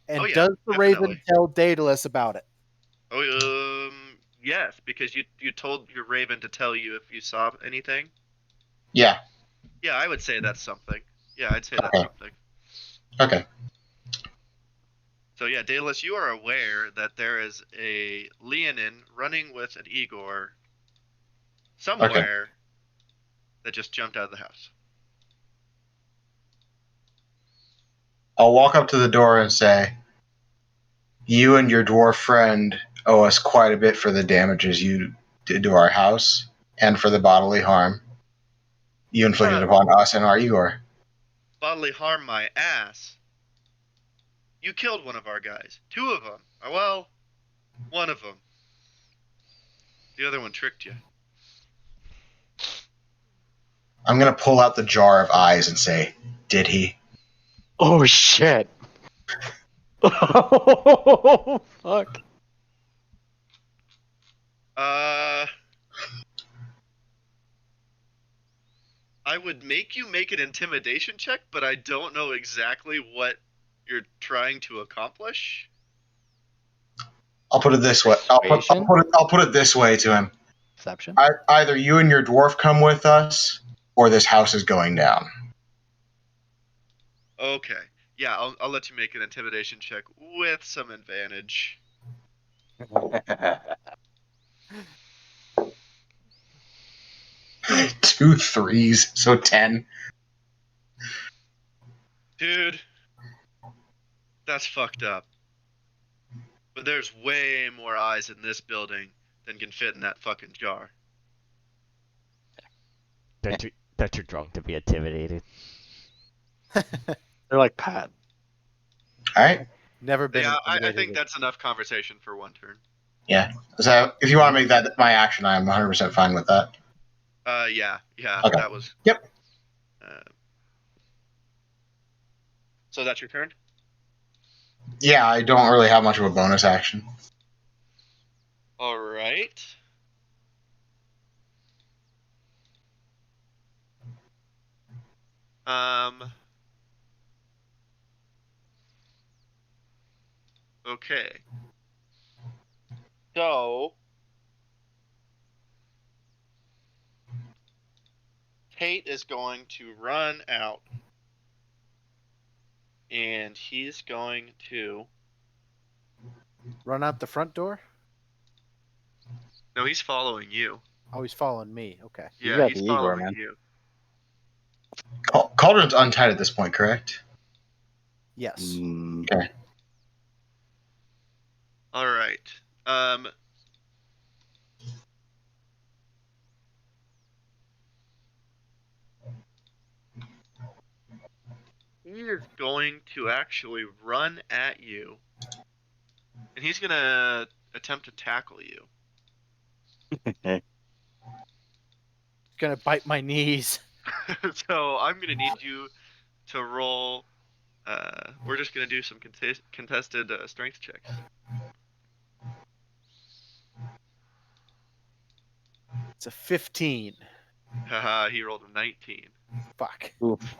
And Oh, yeah, does the definitely. Raven tell Daedalus about it? Oh, yes, because you told your raven to tell you if you saw anything. Yeah. Yeah, I would say that's something. Yeah, I'd say that's Okay. something. Okay. So yeah, Daedalus, you are aware that there is a Leonin running with an Igor somewhere that just jumped out of the house. I'll walk up to the door and say, "You and your dwarf friend owe us quite a bit for the damages you did to our house and for the bodily harm you inflicted upon us and our Igor." Bodily harm my ass. You killed one of our guys. 2 of them. Well, one of them. The other one tricked you. I'm going to pull out the jar of eyes and say, "Did he?" Oh shit! Oh fuck! I would make you make an intimidation check, but I don't know exactly what you're trying to accomplish. I'll put it this way. I'll put it this way to him. Perception. Either you and your dwarf come with us, or this house is going down. Okay. Yeah, I'll let you make an intimidation check with some advantage. 2 3s, so 10. Dude, that's fucked up. But there's way more eyes in this building than can fit in that fucking jar. They're too drunk to be intimidated. They're like Pat. All right. Never been. Yeah, I intimidated. think that's enough conversation for one turn. Yeah. So if you want to make that my action, I'm 100% fine with that. Yeah, Okay. that was. Yep. So that's your turn? Yeah, I don't really have much of a bonus action. All right. Okay. So Tate is going to run out, and he's going to. Run out the front door. No, he's following you. Oh, he's following me. Okay. You Yeah, got he's the Igor, following man. you. Cauldron's untied at this point, correct? Yes. Mm. All right. He is going to actually run at you, and he's gonna attempt to tackle you. Gonna bite my knees. So I'm gonna need you to roll. We're just gonna do some contested strength checks. It's a 15. Haha, he rolled a 19. Fuck. Oof.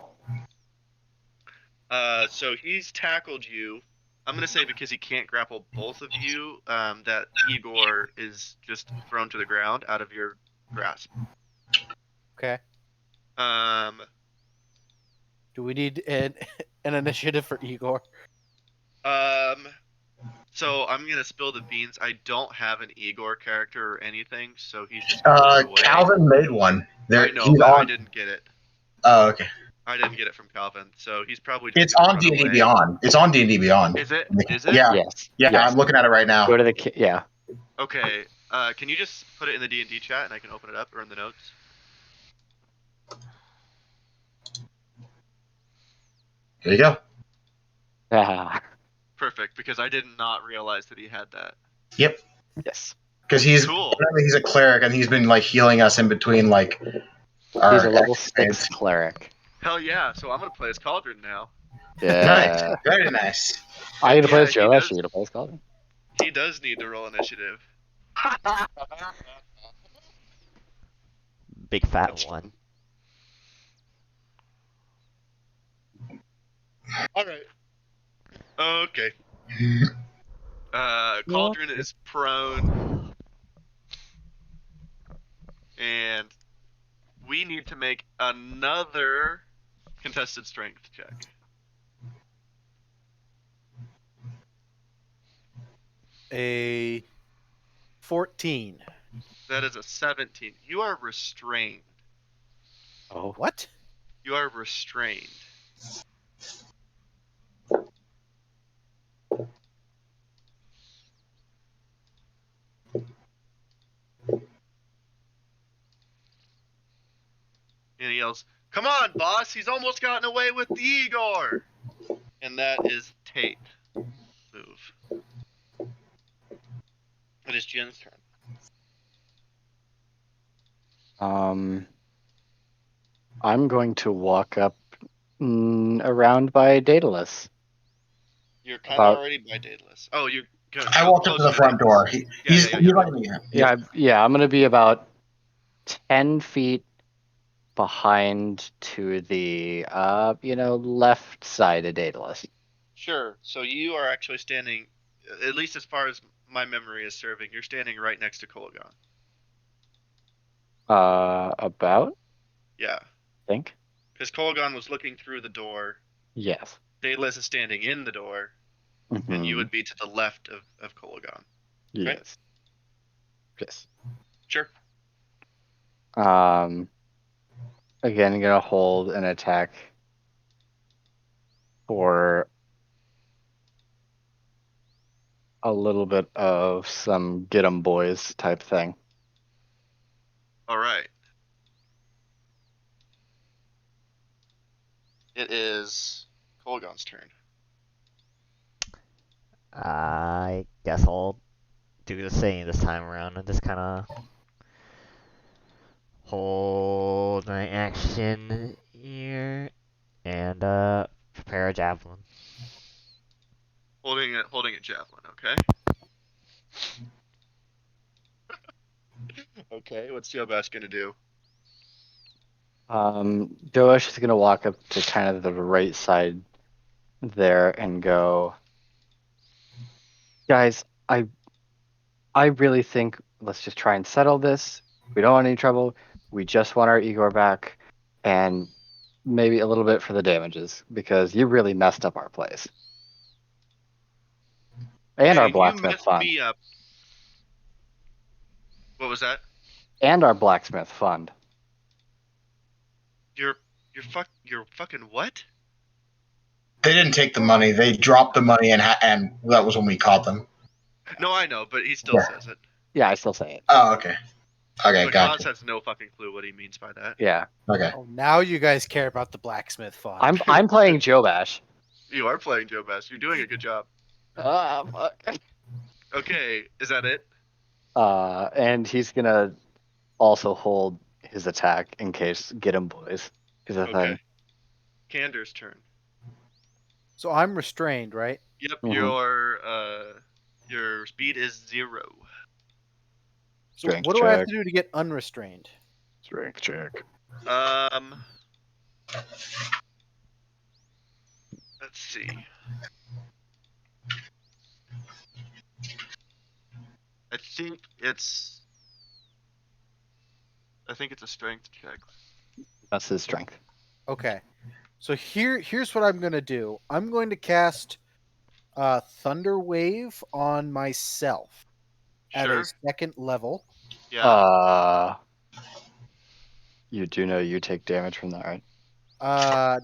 So he's tackled you. I'm gonna say because he can't grapple both of you, that Igor is just thrown to the ground out of your grasp. Okay. Um, Do we need an initiative for Igor? So I'm gonna spill the beans. I don't have an Igor character or anything, so he's just gonna run away. Calvin made one. There, I know, he's but I on. didn't get it. Oh, okay. I didn't get it from Calvin, so he's probably just It's gonna on run D&D away. Beyond. It's on D&D Beyond. Is it? Is it? Yeah. Yes. Yeah, Yes. I'm looking at it right now. Go to the yeah. Okay. Can you just put it in the D&D chat and I can open it up or in the notes? There you go. Ah, Perfect, because I did not realize that he had that. Yep. yes. Because he's Cool. apparently he's a cleric and he's been like healing us in between like He's our a level campaigns. 6 cleric. Hell yeah! So I'm gonna play as Cauldron now. Yeah. Nice. Very nice. I get to play as Yeah, he Jobash. does. You get to play as Kolaghan. He does need to roll initiative. Big fat That's one. All right. Okay. Cauldron is prone, and we need to make another contested strength check. A 14. That is a 17. You are restrained. Oh. What? You are restrained. And he yells, "Come on, boss! He's almost gotten away with the Igor!" And that is Tate. Move. It is Jin's turn. I'm going to walk up around by Daedalus. You're kind About- of already by Daedalus. Oh, you're good. I walked up to the front door. He's yeah. letting me in. Yeah, I'm going to be about 10 feet behind to the left side of Daedalus. Sure. So you are actually standing, at least as far as my memory is serving, you're standing right next to Kolaghan. About? Yeah. I think. Because Kolaghan was looking through the door. Yes. Daedalus is standing in the door, and you would be to the left of Kolaghan. Yes. Yes. Sure. Again, gonna hold an attack for a little bit of some get 'em boys type thing. All right. It is Kolaghan's turn. I guess I'll do the same this time around and just kind of hold my action here and prepare a javelin. Holding it javelin, okay? Okay, what's Jobash gonna do? Joash is gonna walk up to kind of the right side there and go, guys, I really think let's just try and settle this. We don't want any trouble. We just want our Igor back, and maybe a little bit for the damages because you really messed up our place and our You blacksmith messed fund me up. What was that? and our blacksmith fund. You're fucking what? They didn't take the money. They dropped the money, and that was when we caught them. No, I know, but he still Yeah. says it. Yeah, I still say it. Oh, okay. Okay, But gotcha. Kaz has no fucking clue what he means by that. Yeah, Okay. Oh, now you guys care about the blacksmith fund. I'm playing Jobash. You are playing Jobash. You're doing a good job. Fuck. Okay, is that it? And he's gonna also hold his attack in case get him boys is a Okay. thing. Kandur's turn. So I'm restrained, right? Yep, Mhm. your speed is 0. So Strength what do I have check. to do to get unrestrained? Strength check. Let's see. I think it's a strength check. That's his strength. Okay. So here's what I'm going to do. I'm going to cast Thunder Wave on myself at a Sure. second level. Yeah. You do know you take damage from that, right?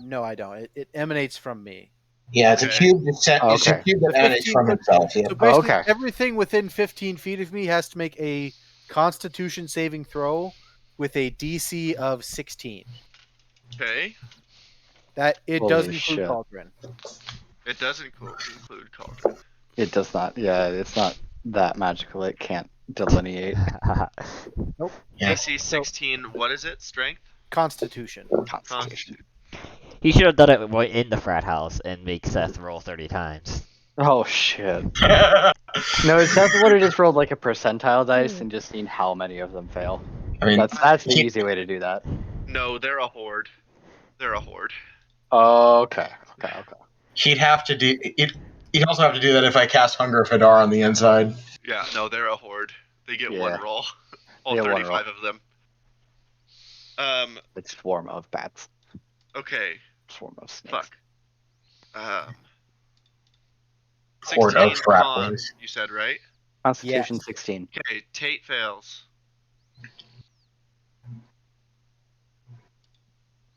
No, I don't. It emanates from me. Yeah, it's a Okay. cube. It's a Okay. cube that The emanates 15 from foot. himself. Yeah. So basically, Okay. everything within 15 feet of me has to make a Constitution saving throw with a DC of 16. Okay. That it Holy does include shit. Cauldron. It does include Cauldron. It does not. Yeah, it's not that magical. It can't delineate Nope. Yeah. DC 16, what is it? Strength? Constitution. Constitution. He should have done it right in the frat house and make Seth roll 30 times. Oh shit. No, Seth would have just rolled like a percentile dice and just seen how many of them fail. I mean, That's the he- easy way to do that. No, they're a horde. They're a horde. Okay. he'd have to do it. He'd also have to do that if I cast Hunger of Hadar on the inside. Yeah, no, they're a horde. They get one Yeah. roll. All They get one 35 of them. It's swarm of bats. Okay. Swarm of snakes. Fuck. Horde 16 of trap con, boys. you said, right? Constitution Yes. 16. Okay, Tate fails.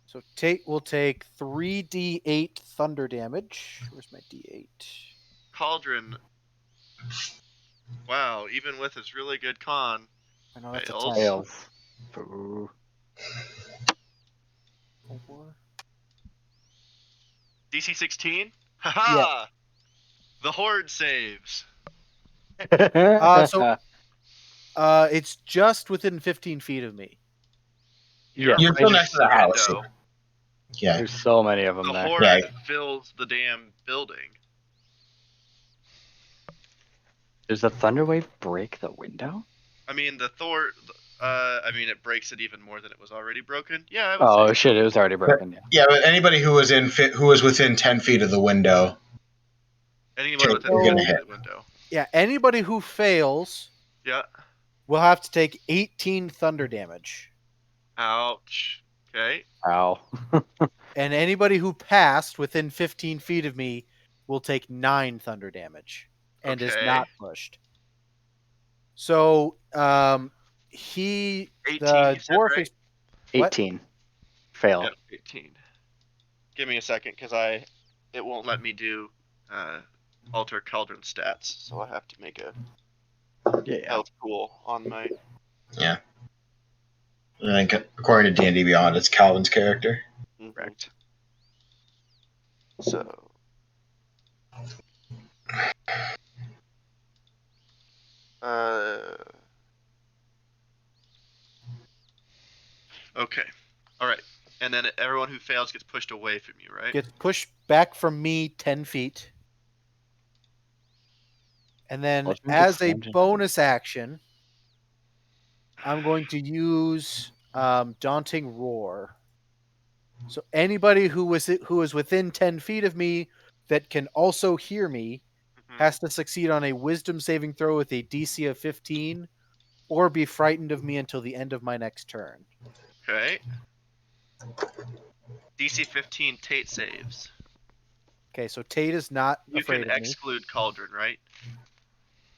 So Tate will take 3d8 thunder damage. Where's my d8? Cauldron. Wow, even with his really good con, I know that's a fails. 10. Fails. Boo. 4. DC 16? Haha! The horde saves. It's just within 15 feet of me. Yeah, You're still I next just- to the house. window. Yeah. There's so many of them The there. horde Yeah. fills the damn building. Does the thunder wave break the window? I mean, it breaks it even more than it was already broken. Yeah, I would Oh say. shit! It was already broken. Yeah. Yeah, but anybody who was within 10 feet of the window. Anyone within You're gonna 10 feet hit. of the window. Yeah, anybody who fails Yeah. will have to take 18 thunder damage. Ouch. Okay. Ow. And anybody who passed within 15 feet of me will take 9 thunder damage and is Okay. not pushed. So, the 18, you said, dwarf right? is What? 18. Fail. Yep, 18. Give me a second, because it won't let me do alter cauldron stats, so I have to make a Yeah. health pool on my. Yeah. I think according to D&D Beyond, it's Calvin's character. Correct. So. Okay. All right. And then everyone who fails gets pushed away from you, right? gets pushed back from me 10 feet. And then, Well, we as just a mentioned- bonus action, I'm going to use Daunting Roar. So anybody who is within 10 feet of me that can also hear me Mhm. has to succeed on a Wisdom saving throw with a DC of 15, or be frightened of me until the end of my next turn. Okay. DC 15 Tate saves. Okay, so Tate is not You afraid can of me. exclude Cauldron, right?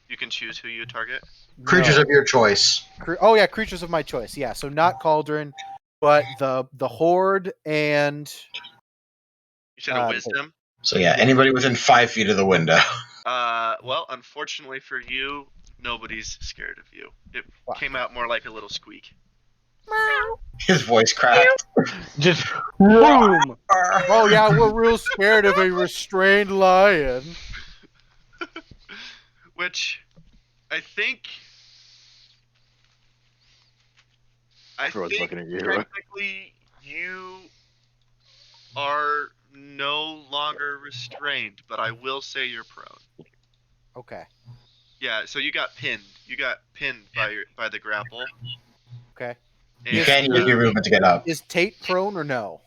You can choose who you target. Creatures No. of your choice. Oh yeah, creatures of my choice. Yeah, so not Cauldron, but the Horde and You said a Tate. Wisdom. So yeah, anybody within 5 feet of the window. Well, unfortunately for you, nobody's scared of you. It Fuck. came out more like a little squeak. His voice cracked. Just boom. Oh yeah, we're real scared of a restrained lion. Which, I think. Everyone's looking at you. Technically, you are no longer restrained, but I will say you're prone. Okay. Yeah, so you got pinned. You got pinned by the grapple. Okay. You Is- can use your movement to get up. Is Tate prone or no?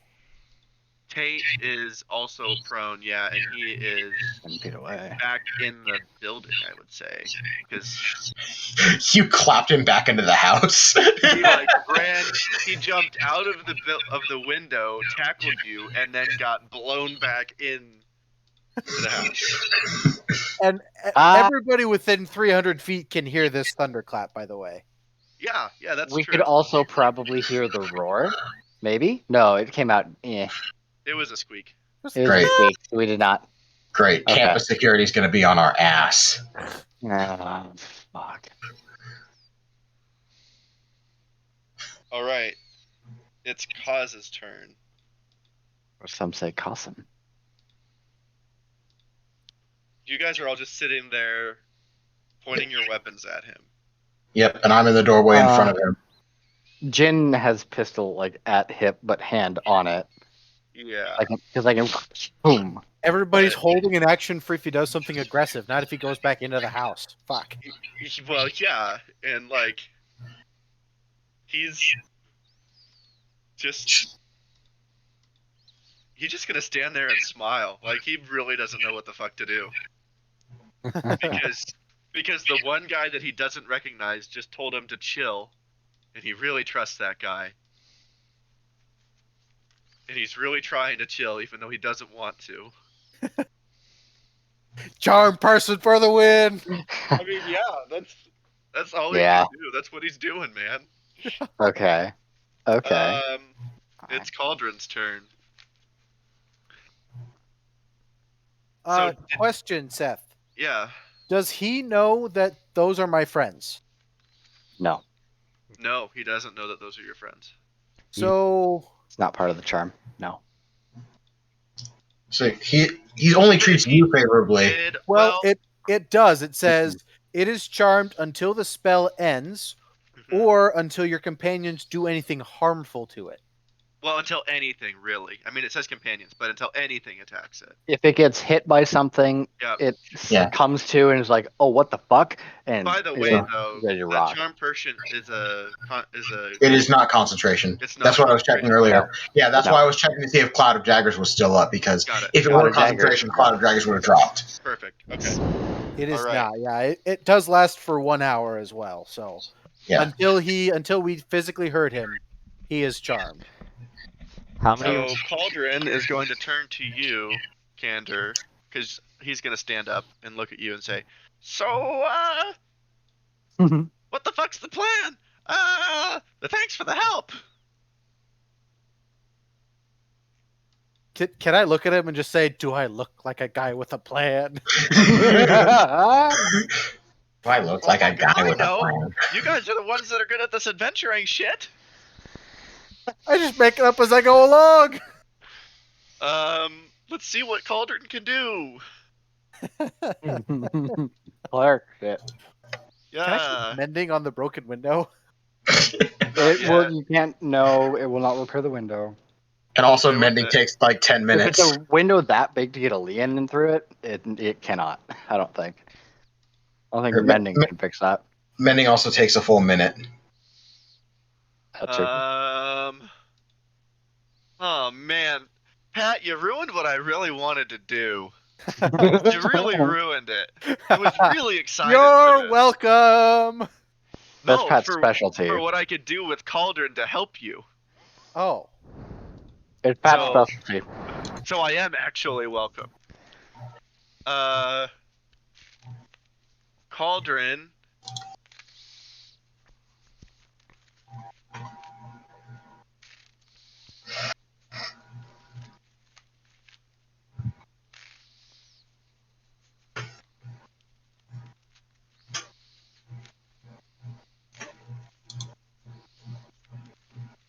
Tate is also prone, yeah, and he is 10 feet away. back in the building, I would say, because You clapped him back into the house. he like ran. He jumped out of the window, tackled you, and then got blown back in to the house. And Ah. everybody within 300 feet can hear this thunderclap, by the way. Yeah, that's We true. could also probably hear the roar. Maybe? No, it came out. Eh. It was a squeak. It was Great. a squeak. We did not. Great. Okay. Campus security is going to be on our ass. Ah, fuck. All right, it's Kaz's turn. Or some say Cossin. You guys are all just sitting there, pointing your weapons at him. Yep, and I'm in the doorway in front of him. Jhin has pistol like at hip, but hand on it. Yeah. Because I can boom. Everybody's But- holding an action for if he does something aggressive, not if he goes back into the house. Fuck. Well, yeah, and like he's just gonna stand there and smile. Like he really doesn't know what the fuck to do. Because the one guy that he doesn't recognize just told him to chill, and he really trusts that guy. And he's really trying to chill even though he doesn't want to. Charm person for the win. I mean, yeah, that's all he Yeah. can do. That's what he's doing, man. Okay. Okay. It's Cauldron's turn. Question, Seth. Yeah. Does he know that those are my friends? No, No, he doesn't know that those are your friends. So it's not part of the charm. No. So he only treats you favorably. well, it does. It says it is charmed until the spell ends, Mhm. or until your companions do anything harmful to it. Well, until anything, really. I mean, it says companions, but until anything attacks it. If it gets hit by something, Yeah. it Yeah. comes to and is like, oh, what the fuck? And By the is way, though, ready to that rock. charm person is a It is not concentration. It's not That's what I was checking concentration. earlier. Yeah, that's No. why I was checking to see if Cloud of Daggers was still up, because Got it. if it Cloud were of Daggers. concentration, Cloud of Daggers would have dropped. Perfect. Okay. It is All right. not. Yeah, it does last for 1 hour as well. So Yeah. until we physically hurt him, he is charmed. How many? So Cauldron is going to turn to you, Kandur, because he's going to stand up and look at you and say, "So, what the fuck's the plan? Thanks for the help." Can I look at him and just say, "Do I look like a guy with a plan?" Do I look like a guy I with a know. plan? You guys are the ones that are good at this adventuring shit. I just make it up as I go along. Let's see what Cauldron can do. Clark, shit. Can I Yeah. keep mending on the broken window? It yet. will. You can't. No, it will not repair the window. And also, Doing mending it. takes like 10 If minutes. it's a window that big to get a Leon in through it, it cannot. I don't think. I don't think Or mending can fix that. Mending also takes a full minute. That's true. Oh man, Pat, you ruined what I really wanted to do. You really ruined it. I was really excited. You're for this. welcome. That's No, Pat's for specialty. for what I could do with Cauldron to help you. Oh, It's Pat's So- specialty. So I am actually welcome. Cauldron.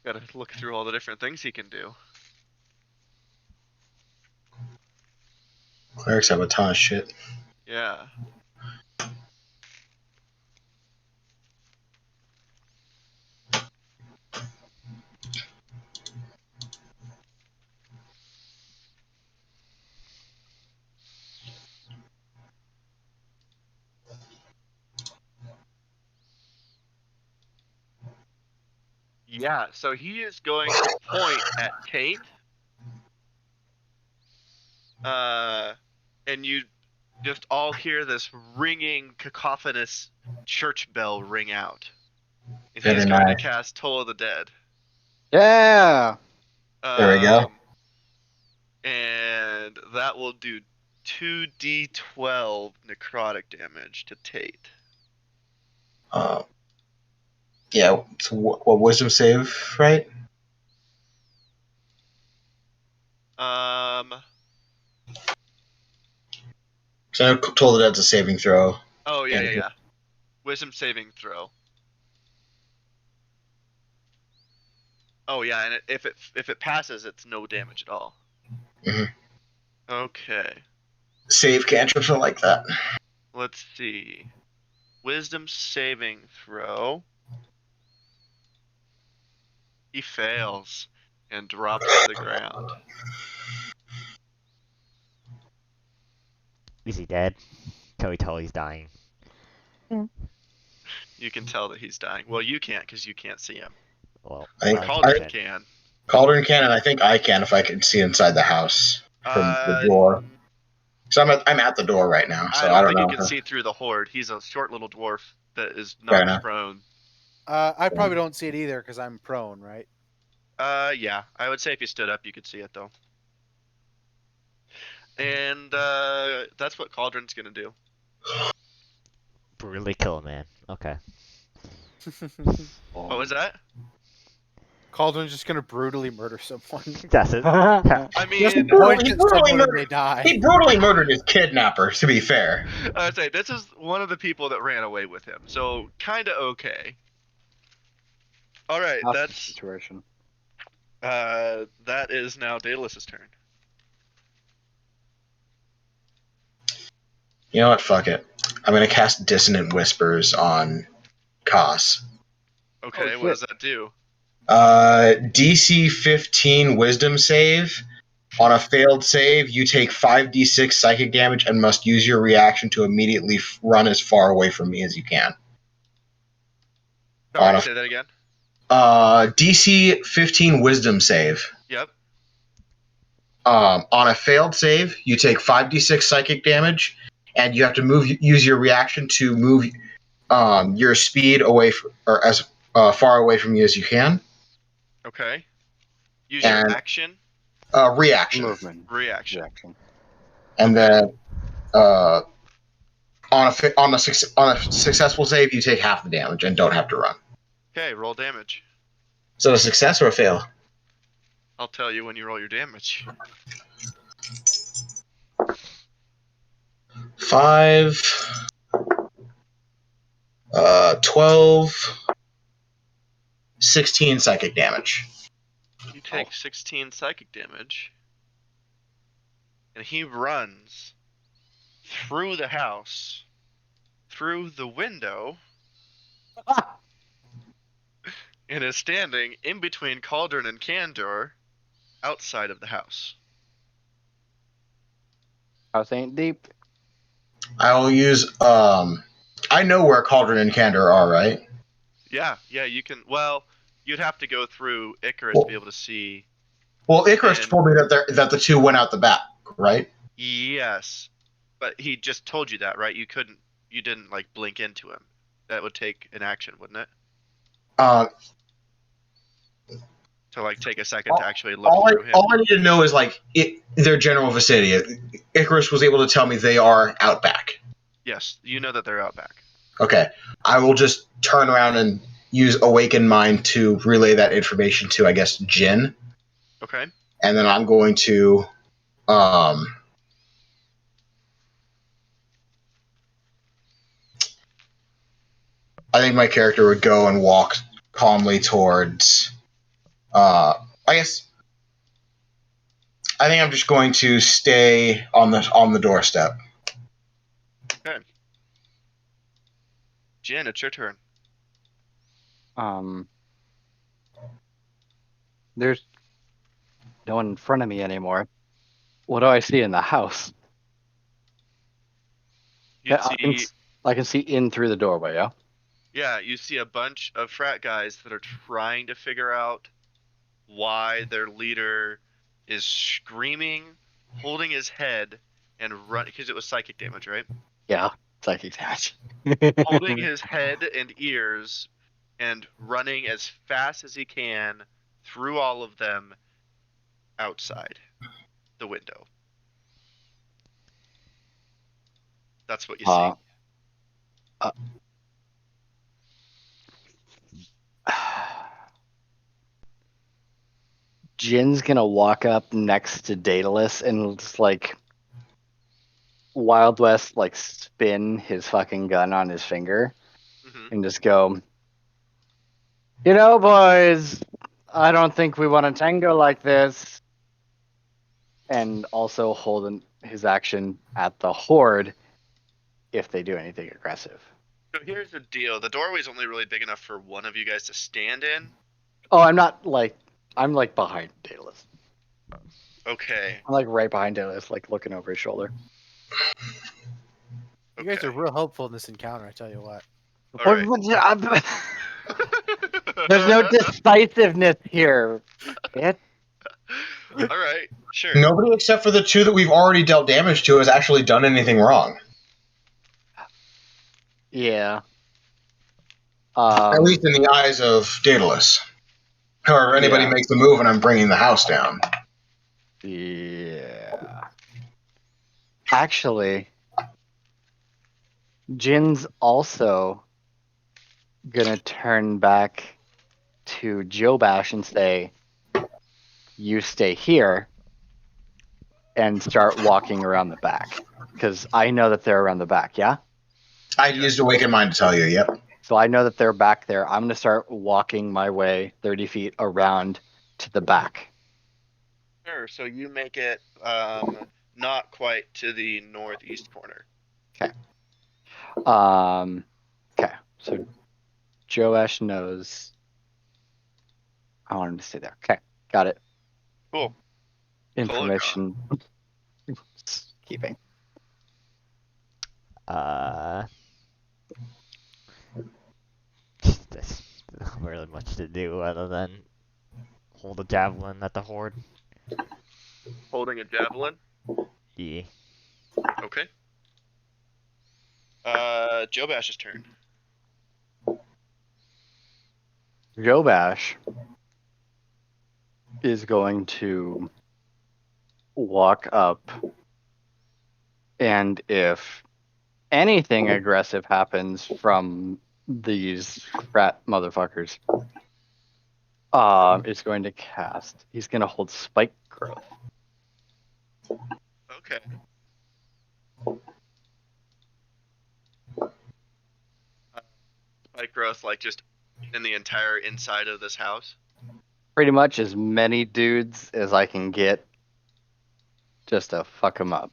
Gotta look through all the different things he can do. Clerics have a ton of shit. Yeah. Yeah, so he is going to point at Tate. And you just all hear this ringing, cacophonous church bell ring out. And Very he's going to nice. cast Toll of the Dead. Yeah. There we go. And that will do 2d12 necrotic damage to Tate. Yeah. So what wisdom save, right? So I told it that's a saving throw. Oh yeah. Wisdom saving throw. Oh yeah, and if it passes, it's no damage at all. Mhm. Okay. Save cantrips are like that. Let's see. Wisdom saving throw. He fails and drops to the ground. Is he dead? Can we tell he's dying? You can tell that he's dying. Well, you can't because you can't see him. Well, I think Cauldron can. Cauldron can, and I think I can if I can see inside the house from the door. So I'm at the door right now, so I don't think know. you can see through the horde. He's a short little dwarf that is Fair not enough. prone. I probably don't see it either because I'm prone, right? Yeah. I would say if you stood up, you could see it though. And that's what Cauldron's gonna do. brutally kill a man. Okay. What was that? Cauldron's just gonna brutally murder someone. That's it. I Just mean, point at brutally someone and murdered. they die. He brutally murdered his kidnapper, to be fair. I'd say this is one of the people that ran away with him, so kind of okay. All right, Hostage that's situation. that is now Daedalus' turn. You know what? Fuck it. I'm gonna cast Dissonant Whispers on Kos. Okay, Oh, what does that do? DC 15 Wisdom save. On a failed save, you take 5d6 psychic damage and must use your reaction to immediately run as far away from me as you can. Sorry, say that again. DC 15 Wisdom save. Yep. On a failed save, you take 5d6 psychic damage, and you have to use your reaction to move your speed away or as far away from you as you can. Okay. Use your action. Reaction. Movement. Reaction. And then on a successful save, you take half the damage and don't have to run. Okay, roll damage. So a success or a fail? I'll tell you when you roll your damage. 5, 12, 16 psychic damage. You take 16 psychic damage. And he runs through the house, through the window, and is standing in between Cauldron and Kandur outside of the house. House ain't deep. I will use. I know where Cauldron and Kandur are, right? Yeah, you can. Well, you'd have to go through Icarus to be able to see. Well, Icarus told me that the two went out the back, right? Yes, but he just told you that, right? You didn't like blink into him. That would take an action, wouldn't it? To like take a second to actually look through him. All I need to know is like their general vicinity. Icarus was able to tell me they are out back. Yes, you know that they're out back. Okay, I will just turn around and use Awaken Mind to relay that information to, I guess, Jhin. Okay. And then I'm going to, I think my character would go and walk calmly towards, I think I'm just going to stay on the doorstep. Okay. Jhin, it's your turn. There's no one in front of me anymore. What do I see in the house? You I can see in through the doorway, yeah? Yeah, you see a bunch of frat guys that are trying to figure out why their leader is screaming, holding his head, and run because it was psychic damage, right? Yeah, psychic damage. Holding his head and ears and running as fast as he can through all of them outside the window. That's what you see. Jin's gonna walk up next to Daedalus and just like Wild West like spin his fucking gun on his finger Mhm. and just go, you know, boys, I don't think we want to tango like this. And also hold his action at the horde if they do anything aggressive. So here's the deal: the doorway's only really big enough for one of you guys to stand in. Oh, I'm like behind Daedalus. Okay. I'm like right behind Daedalus, like looking over his shoulder. You guys Okay. are real helpful in this encounter. I tell you what. All right. There's no decisiveness here. It, All right. Sure. Nobody except for the two that we've already dealt damage to has actually done anything wrong. yeah. At least in the eyes of Daedalus. However, anybody Yeah. makes a move and I'm bringing the house down. Yeah. Actually, Jin's also gonna turn back to Jobash and say, "You stay here," and start walking around the back because I know that they're around the back. Yeah. I used Awaken Mind to tell you, yep. So I know that they're back there. I'm gonna start walking my way 30 feet around to the back. Sure. So you make it not quite to the northeast corner. Okay. So Joash knows. I want him to stay there. Okay. Got it. Cool. Information keeping. There's not really much to do other than hold a javelin at the horde. Holding a javelin. Yeah. Okay. Jobash's turn. Jobash is going to walk up, and if anything aggressive happens from these frat motherfuckers, is going to cast. He's going to hold Spike Growth. Okay. Spike growth, like just in the entire inside of this house. Pretty much as many dudes as I can get, just to fuck him up.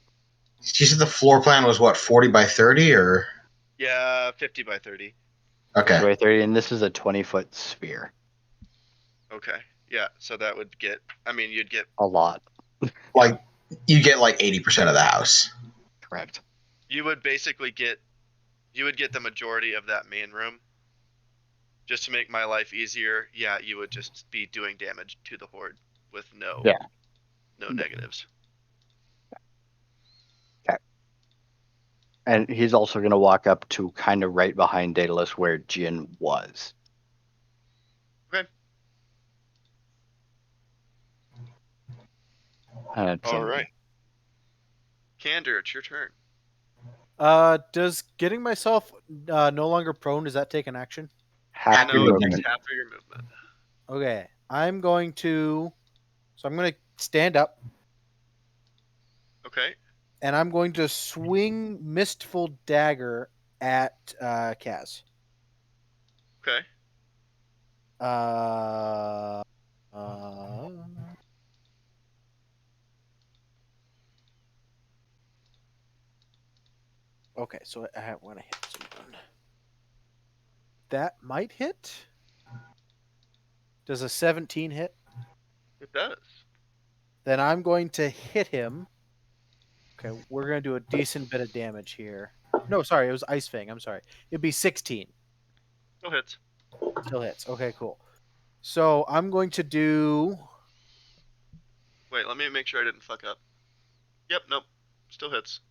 You said the floor plan was what, 40 by 30 or? Yeah, 50 by 30. Okay. 30, and this is a 20-foot sphere. Okay. Yeah, so that would get. I mean, you'd get. A lot. Like, you get like 80% of the house. Correct. You would basically get. You would get the majority of that main room. Just to make my life easier, yeah, you would just be doing damage to the horde with no negatives. Okay. And he's also going to walk up to kind of right behind Daedalus where Jhin was. Okay. All right. Kandur, it's your turn. Does getting myself no longer prone, does that take an action? Half No, your it movement. takes half of your movement. Okay. I'm going to stand up Okay. and I'm going to swing Mistful Dagger at Kaz. Okay. Okay, so I want to hit someone. That might hit. Does a 17 hit? It does. Then I'm going to hit him. Okay, we're going to do a decent bit of damage here. No, sorry, it was Ice Fang. I'm sorry. It'd be 16. Still hits. Still hits. Okay, cool. So I'm going to do. Wait, let me make sure I didn't fuck up. Yep, nope. Still hits.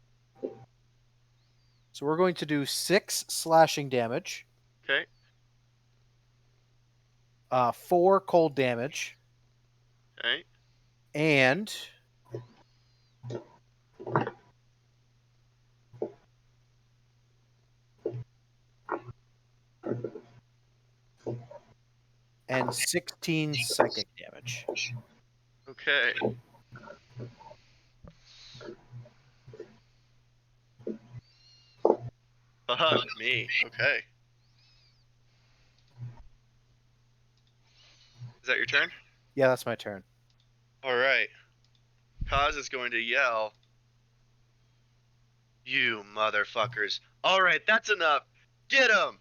So we're going to do 6 slashing damage, Okay. 4 cold damage, Okay. and and 16 psychic damage. Okay. Fuck me. Okay. Is that your turn? Yeah, that's my turn. Alright. Kaz is going to yell, "You motherfuckers. Alright, that's enough. Get him!"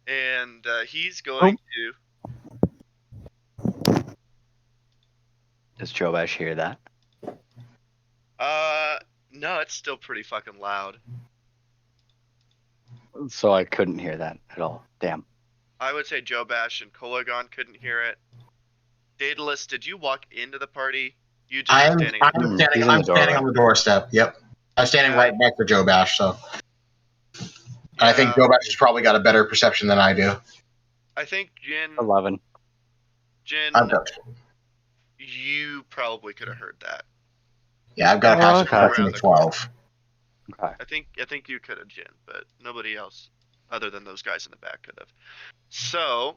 And he's going to... Does Jobash hear that? No, it's still pretty fucking loud. So I couldn't hear that at all. Damn. I would say Jobash and Kolaghan couldn't hear it. Daedalus, did you walk into the party? You just I'm standing. I'm He's standing in the I'm standing doorway. on the doorstep. Yep. I'm standing right next to Jobash, so and I think Yeah, Jobash has probably got a better perception than I do. I think Jhin, 11. I've got, you probably could have heard that. yeah, I've got a Oh, passive okay. perception Around of the corner. 12. Okay. I think you could have, Jhin, but nobody else, other than those guys in the back, could have. So,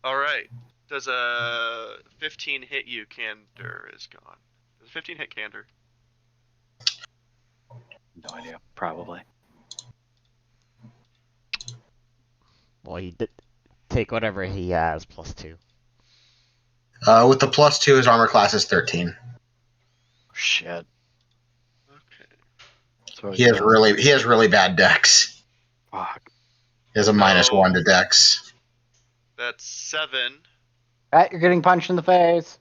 all right. Does a 15 hit you? Kandur is gone. Does a 15 hit Kandur? No idea. Probably. Well, he did take whatever he has +2. With the +2, his armor class is 13. Shit. Okay. So He has really bad dex. Fuck. He has a -1 to dex. That's 7. Pat, you're getting punched in the face.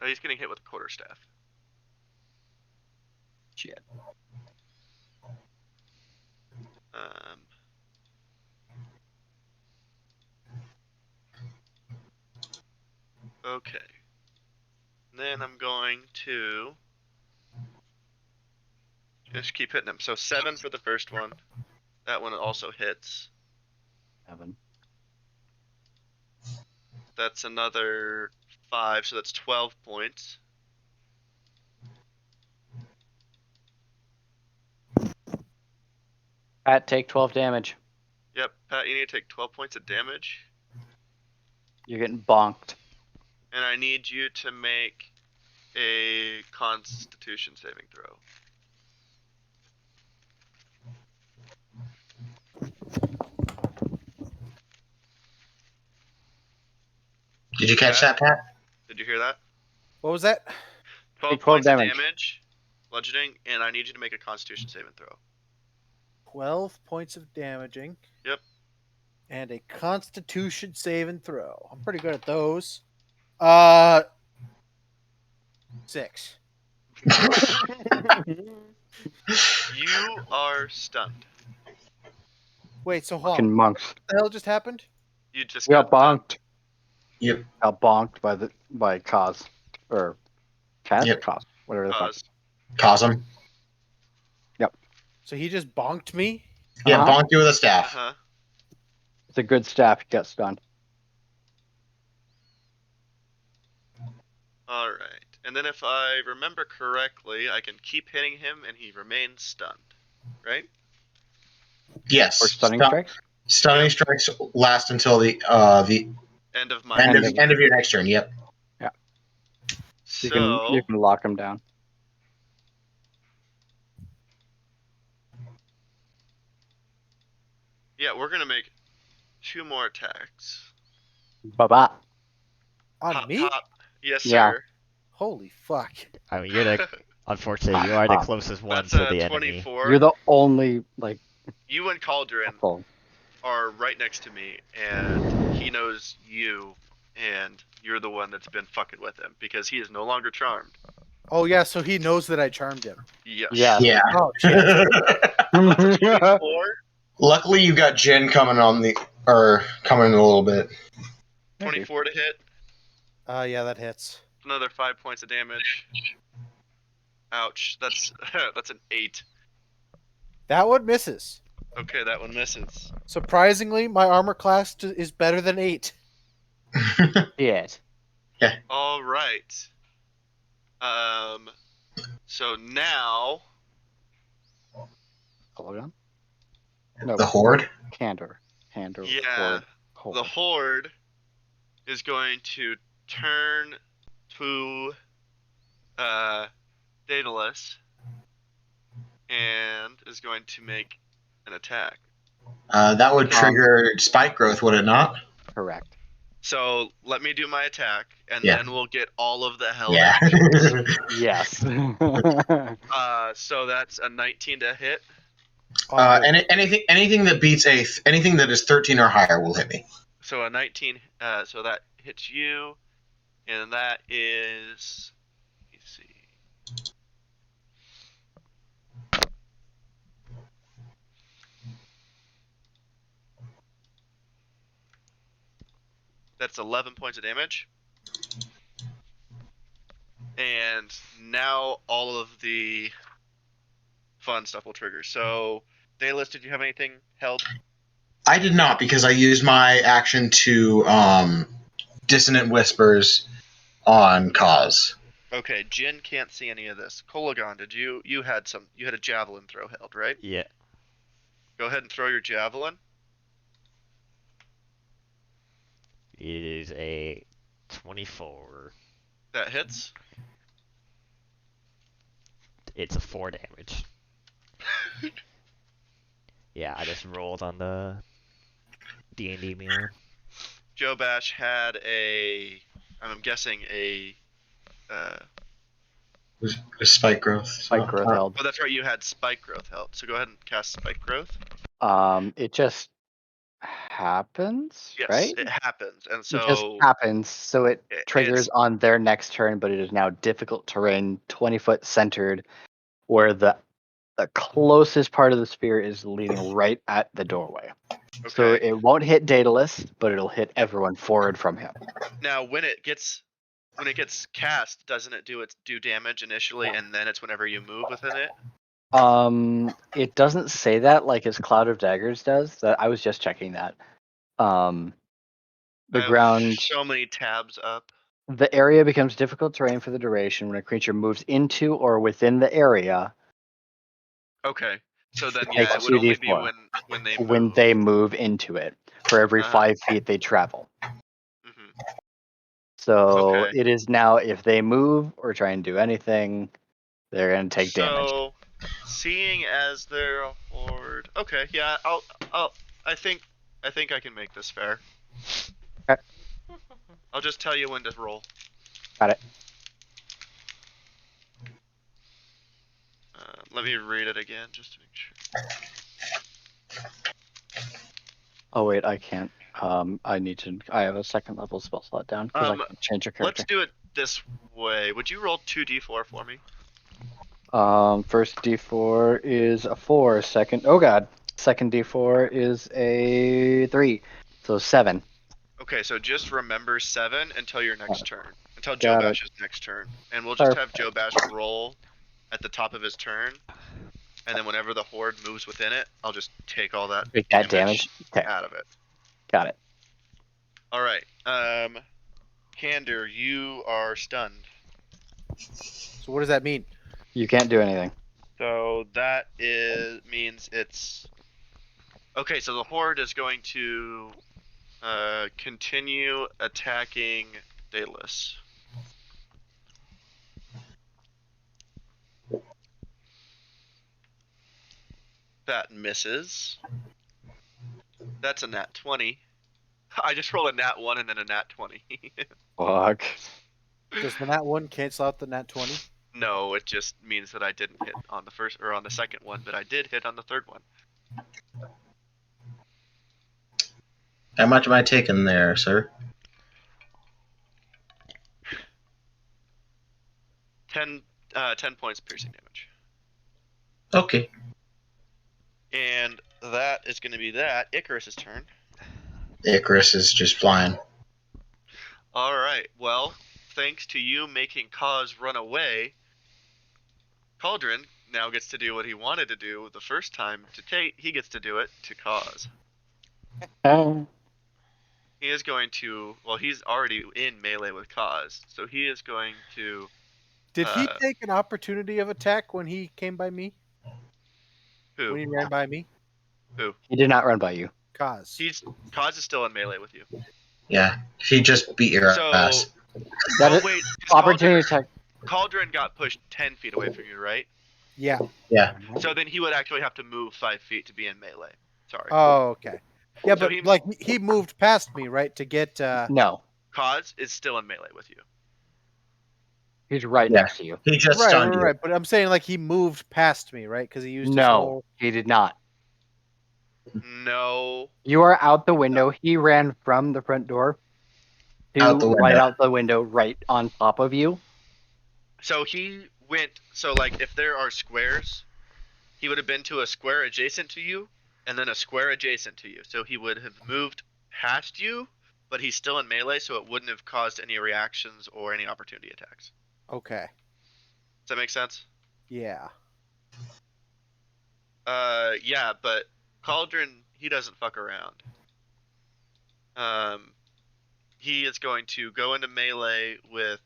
Oh, he's getting hit with a quarterstaff. Shit. Okay. Then I'm going to just keep hitting him. So 7 for the first one. That one also hits. 7. That's another 5, so that's 12 points. Pat, take 12 damage. Yep, Pat, you need to take 12 points of damage. You're getting bonked. And I need you to make a Constitution saving throw. Did you catch that, Pat? Did you hear that? What was that? 12 Take 12 points damage. of damage, bludgeoning, and I need you to make a Constitution saving throw. 12 points of damaging. Yep. And a Constitution save and throw. I'm pretty good at those. 6. You are stunned. Wait, so hold Fucking on. monks. What the hell just happened? You just We got stunned. bonked. Yep. Got bonked by Kaz. Or Kaz? Yep. Kaz. Whatever the fuck. Pause. Cosm. So he just bonked me? Yeah, Uh-huh. bonk you with a staff. Uh-huh. It's a good staff. You get stunned. Alright. And then if I remember correctly, I can keep hitting him and he remains stunned. Right? Yes. Or stunning strikes? Stunning strikes last until the End of my end End of your next turn. Yep. You So can lock him down. yeah, we're gonna make 2 more attacks. Bye-bye. On Pop, me? pop. Yes, Yeah. sir. Holy fuck. I mean, you're the unfortunately you are the closest one That's to a the enemy. 24. You're the only like You and Cauldron full. are right next to me, and he knows you, and you're the one that's been fucking with him because he is no longer charmed. Oh yeah, so he knows that I charmed him. Yes. Yeah. Yeah. Oh shit. That's a 24. Luckily, you got Jhin coming coming in a little bit. 24 to hit. Yeah, that hits. Another 5 points of damage. Ouch. That's that's an 8. That one misses. Okay, that one misses. Surprisingly, my armor class is better than 8. Yes. All right. So now Kolaghan? No, The Horde? Kandur. Kandur. Yeah, Horde. the Horde is going to turn to Daedalus and is going to make an attack. That would trigger spike growth, would it not? Correct. So let me do my attack, and Yeah. then we'll get all of the hell Yeah. actions. Yes. So that's a 19 to hit. Anything that beats anything that is 13 or higher will hit me. So a 19. So that hits you, and that is. Let me see. That's 11 points of damage. And now all of the fun stuff will trigger. So, Daedalus, did you have anything held? I did not because I used my action to dissonant whispers on Cause. Okay, Jhin can't see any of this. Kolaghan, did you had a javelin throw held, right? Yeah. Go ahead and throw your javelin. It is a 24. That hits. It's a 4 damage. Yeah, I just rolled on the D&D mirror. Jobash had I'm guessing a Spike growth. Spike growth held. oh, that's right, you had spike growth held. So go ahead and cast spike growth. It just happens, Yes, right? it happens. And It just so happens, so it it's triggers on their next turn, but it is now difficult terrain, 20-foot centered, where the closest part of the sphere is leading right at the doorway. So okay. it won't hit Daedalus, but it'll hit everyone forward from him. Now when it gets cast, doesn't it do damage initially, and then it's whenever you move within it? It doesn't say that like his Cloud of Daggers does. That I was just checking that. The I have ground, so many tabs up. the area becomes difficult terrain for the duration when a creature moves into or within the area. Okay, so then Take yeah, it would only be 2d4 when they when move. they move into it for every Uh-huh. 5 feet they travel. Mhm. So Okay. it is now if they move or try and do anything, they're going to take damage. So, seeing as they're a horde, okay, yeah, I think I can make this fair. Okay. I'll just tell you when to roll. Got it. Let me read it again just to make sure. Oh wait, I can't. I have a second level spell slot down because I can change your character. Let's do it this way. Would you roll 2d4 for me? First D4 is a 4. Second D4 is a 3. So 7. Okay, so just remember 7 until your next turn. Until Got it. Jobash's next turn. And we'll just have Jobash roll at the top of his turn. And then whenever the horde moves within it, I'll just take all that Take that damage. Okay. out of it. Got it. Alright. Kandur, you are stunned. So what does that mean? You can't do anything. So that means it's okay. So the horde is going to continue attacking Daedalus. That misses. That's a nat 20. I just rolled a nat 1 and then a nat 20. Fuck. Does the nat 1 cancel out the nat 20? No, it just means that I didn't hit on the first or on the second one, but I did hit on the third one. How much am I taking there, sir? 10 points piercing damage. Okay. And that is going to be that. Icarus's turn. Icarus is just flying. All right. Well, thanks to you making Kaz run away, Cauldron now gets to do what he wanted to do the first time to Tate. He gets to do it to Kaz. He is going to. Well, he's already in melee with Kaz, so he is going to. Did he take an opportunity of attack when he came by me? Who? When he ran by me? He did not run by you. Kaz. Kaz is still in melee with you. Yeah. He just beat your So, ass. That oh is- wait, Opportunity attack. Cauldron got pushed 10 feet away from you, right? Yeah. Yeah. So then he would actually have to move 5 feet to be in melee. Sorry. Oh, okay. Yeah, So but he moved past me, right, to get No, Kaz is still in melee with you. he's right Yeah. next to you. He just right, stunned right. But I'm saying he moved past me, right? Because he used his No, whole. he did not. No. You are out the window. He ran from the front door to Out the right window. out the window, right on top of you. So he went. So like, if there are squares, he would have been to a square adjacent to you, and then a square adjacent to you. So he would have moved past you, but he's still in melee, so it wouldn't have caused any reactions or any opportunity attacks. Okay. Does that make sense? Yeah. Yeah, but Cauldron, he doesn't fuck around. He is going to go into melee with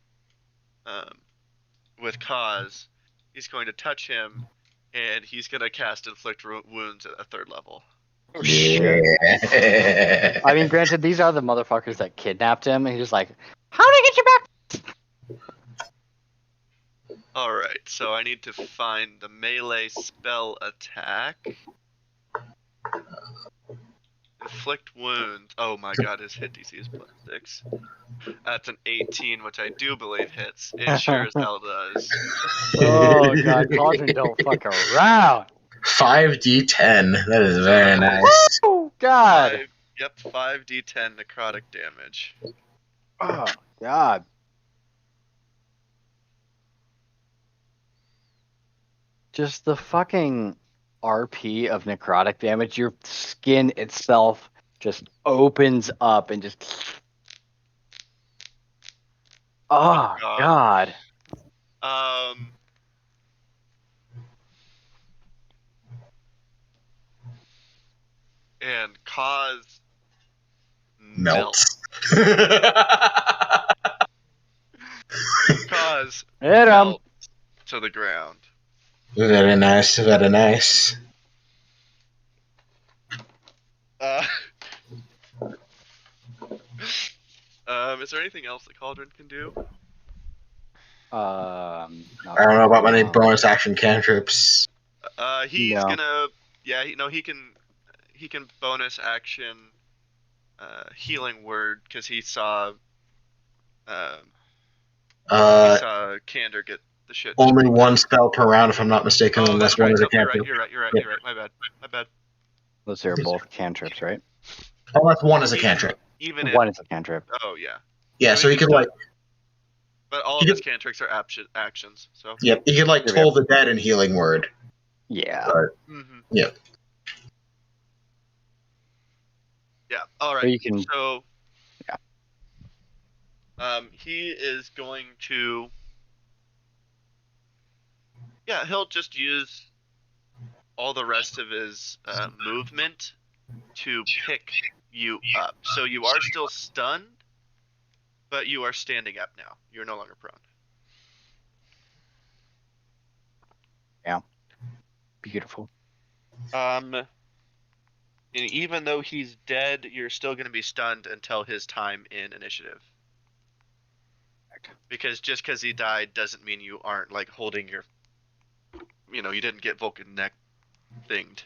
Kaz. He's going to touch him, and he's going to cast Inflict Wounds at a 3rd level. Oh, shit. Yeah. I mean, granted, these are the motherfuckers that kidnapped him, and he's just like, "How did I get you back?" All right, so I need to find the melee spell attack. Inflict wounds. Oh my god, his hit DC is +6. That's an 18, which I do believe hits. It sure as hell does. Oh god, Cauldron don't fuck around. 5d10. That is very nice. Oh god. 5d10 necrotic damage. Oh god. Just the fucking RP of necrotic damage, your skin itself just opens up and just. Oh god. And Kaz Melts. Kaz Hit him. melts to the ground. Very nice. Very nice. Is there anything else that Cauldron can do? I don't know about any bonus action cantrips. He's No. gonna, yeah, he can bonus action, healing word because he saw Kandur get the shit. Only one spell per round, if I'm not mistaken, Oh, unless that's one right. is a Nope, you're right. cantrip. You're right. My bad. Those are both cantrips, right? Unless one is a cantrip. Even if, One is a cantrip. oh yeah. Yeah, so he could like. But all He of his cantrips are actions. So. Yep, he could like Yeah. toll the dead in healing word. Yeah. Mm-hmm. Yep. Yeah. All right. Or you can. So. Yeah. He is going to. Yeah, he'll just use all the rest of his movement to pick you up. So you are still stunned, but you are standing up now. You're no longer prone. Yeah. Beautiful. And even though he's dead, you're still going to be stunned until his time in initiative. Because just because he died doesn't mean you aren't like holding your, you didn't get Vulcan neck thinged.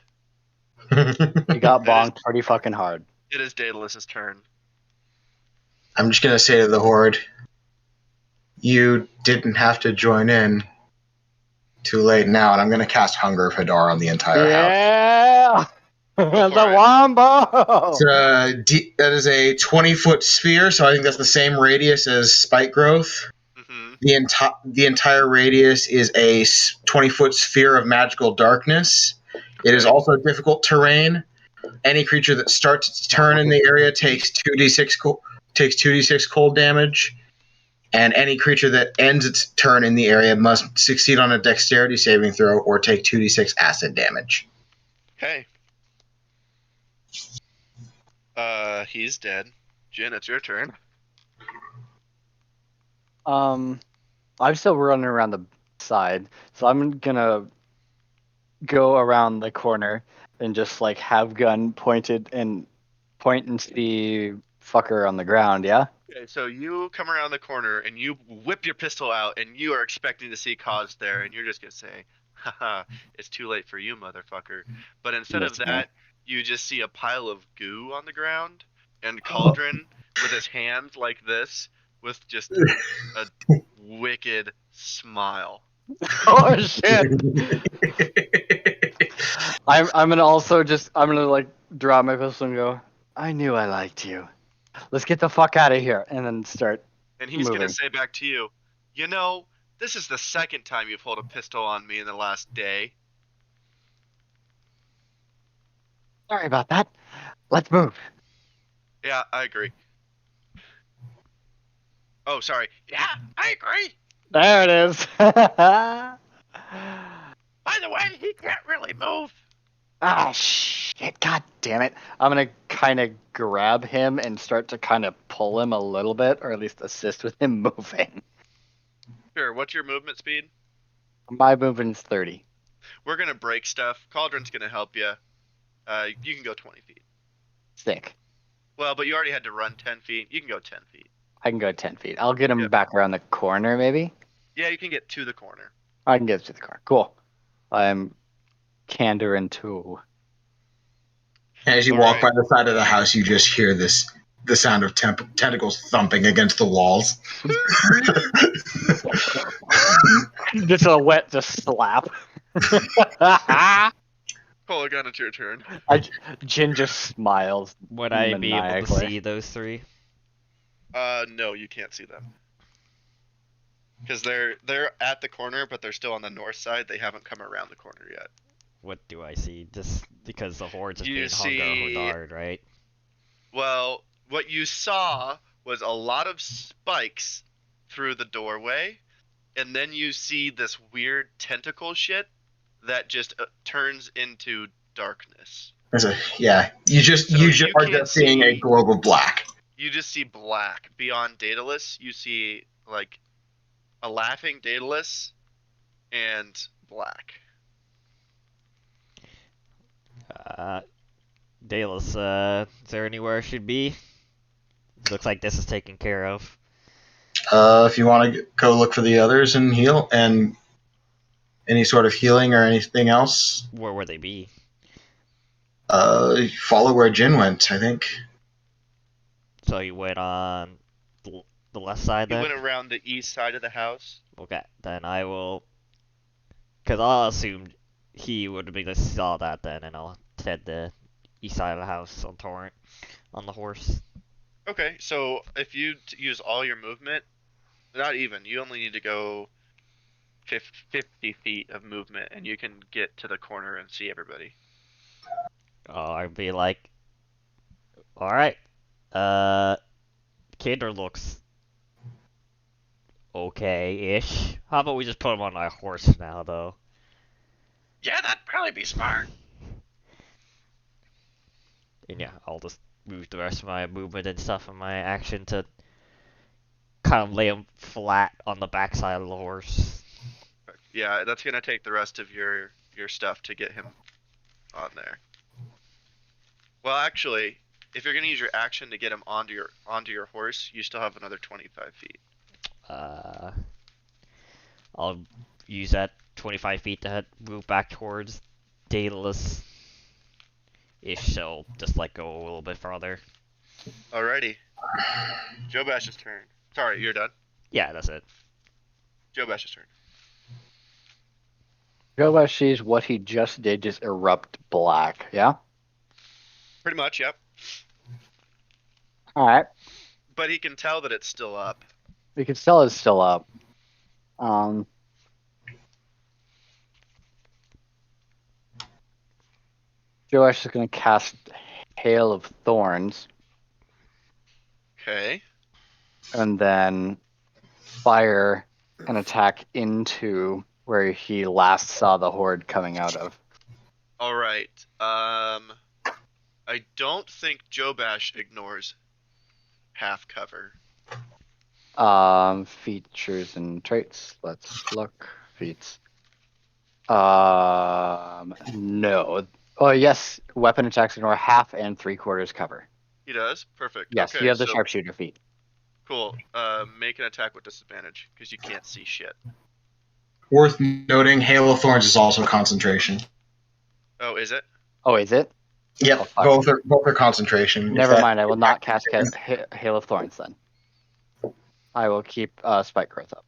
You got bonked pretty fucking hard. It is Daedalus' turn. I'm just gonna say to the horde, you didn't have to join in too late now, and I'm going to cast Hunger of Hadar on the entire house. Yeah! for The it. wombo! That is a 20-foot sphere, so I think that's the same radius as Spike Growth. Mm-hmm. The entire radius is a 20-foot sphere of magical darkness. It is Okay. also difficult terrain. Any creature that starts its turn in the area takes 2d6 cold damage, and any creature that ends its turn in the area must succeed on a dexterity saving throw or take 2d6 acid damage. Okay. He's dead. Jhin, it's your turn. I'm still running around the side, so I'm gonna go around the corner and just like have gun pointed and point and see fucker on the ground, yeah? Okay, so you come around the corner and you whip your pistol out and you are expecting to see Cause there and you're just gonna say, haha, it's too late for you, motherfucker. But instead of Yes, ma'am. that, you just see a pile of goo on the ground and Cauldron with his hands like this with just a wicked smile. Oh shit! I'm gonna also I'm gonna like draw my pistol and go, I knew I liked you. Let's get the fuck out of here, and then start. And he's Moving. gonna say back to you, you know, this is the second time you've pulled a pistol on me in the last day. Sorry about that. Let's move. Yeah, I agree. Oh, sorry. Yeah, I agree. There it is. By the way, he can't really move. Ah, shit. God damn it. I'm going to kind of grab him and start to kind of pull him a little bit, or at least assist with him moving. Sure, what's your movement speed? My movement's 30. We're gonna break stuff. Cauldron's gonna help you. You can go 20 feet. Sick. Well, but you already had to run 10 feet. You can go 10 feet. I can go 10 feet. I'll get him Yep. back around the corner, maybe? Yeah, you can get to the corner. I can get to the car. Cool. I'm Kandur and 2. As you walk by the side of the house, you just hear the sound of tentacles thumping against the walls. Just a wet slap. Kolaghan, it's your turn. Jhin just smiles. Would I be able to maniacally. see those three? No, you can't see them. Because they're at the corner, but they're still on the north side. They haven't come around the corner yet. What do I see? Just because the hordes is You being see- Hardard, right? Well, what you saw was a lot of spikes through the doorway, and then you see this weird tentacle shit that just turns into darkness. You So are you just can't seeing a see- globe of black. You just see black. Beyond Daedalus, you see like a laughing Daedalus and black. Daedalus, is there anywhere I should be? Looks like this is taken care of. If you want to go look for the others and heal, and any sort of healing or anything else, Where would they be? follow where Jhin went, I think. So you went on the left side You then? went around the east side of the house. Okay, then I will... Because I'll assume he would have been saw that then, and I'll head the east side of the house on Torrent, on the horse. Okay, so if you use all your movement, not even, you only need to go 50 feet of movement, and you can get to the corner and see everybody. Oh, I'd be like... Alright, Kandur looks... okay-ish. How about we just put him on our horse now, though? Yeah, that'd probably be smart. And yeah, I'll just move the rest of my movement and stuff in my action to kind of lay him flat on the backside of the horse. Yeah, that's gonna take the rest of your stuff to get him on there. Well, actually, if you're gonna use your action to get him onto your horse, you still have another 25 feet. I'll use that 25 feet to move back towards Daedalus. Ish, so just like go a little bit farther. Alrighty. Jobash's turn. Sorry, you're done. Yeah, that's it. Jobash's turn. Jobash sees what he just did just erupt black. Yeah. Pretty much, yep. All right. But he can tell that it's still up. We can tell it's still up. Joash is going to cast Hail of Thorns Okay. and then fire an attack into where he last saw the horde coming out of. All right. I don't think Jobash ignores half cover. Features and traits. Let's look. Feats. No. Oh, yes. Weapon attacks ignore half and 3/4 cover. He does? Perfect. Yes, Okay, you have the so sharpshooter feat. cool. Make an attack with disadvantage because you can't see shit. Worth noting, Hail of Thorns is also concentration. Oh, is it? Oh, is it? Yep, Oh, fuck. both are concentration. If Never that- mind. I will not cast Hail of Thorns then. I will keep Spike Growth up.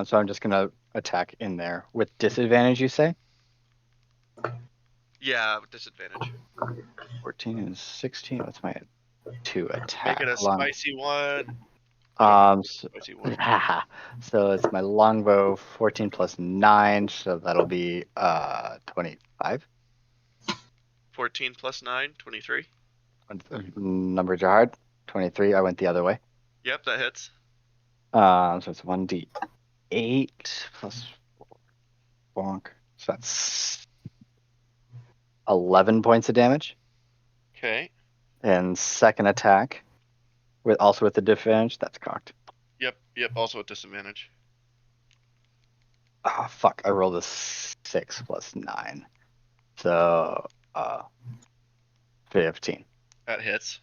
So I'm just going to attack in there. With disadvantage, you say? Yeah, with disadvantage. 14 and 16. What's my 2 attack? Make it a spicy one. So, Spicy one. so it's my longbow, 14 plus 9, so that'll be 25. 14 plus 9, 23. Numbers are hard. 23. I went the other way. Yep, that hits. So it's 1d8 plus 4. Bonk. So that's 11 points of damage. Okay. And second attack, also with the disadvantage, that's cocked. Yep, also with disadvantage. Oh, fuck. I rolled a 6 plus 9. So, 15. That hits.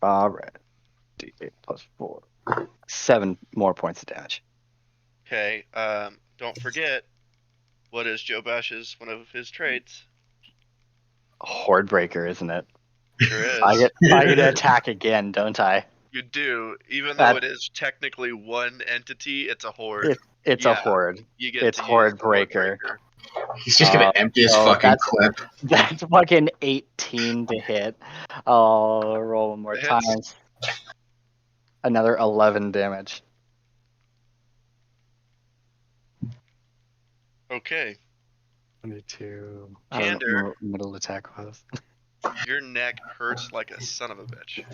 All right. D8 plus 4. 7 more points of damage. Okay, don't forget, what is Jobash's one of his traits? Horde breaker, isn't it? Sure is. I get to attack again, don't I? You do. Even though it is technically one entity, it's a horde. It's a horde. You get It's to horde use the horde breaker. He's just gonna empty his fucking clip. That's fucking 18 to hit. I'll roll one more It hits. time. Another 11 damage. Okay. 22. Kandur. Middle attack was. Your neck hurts like a son of a bitch.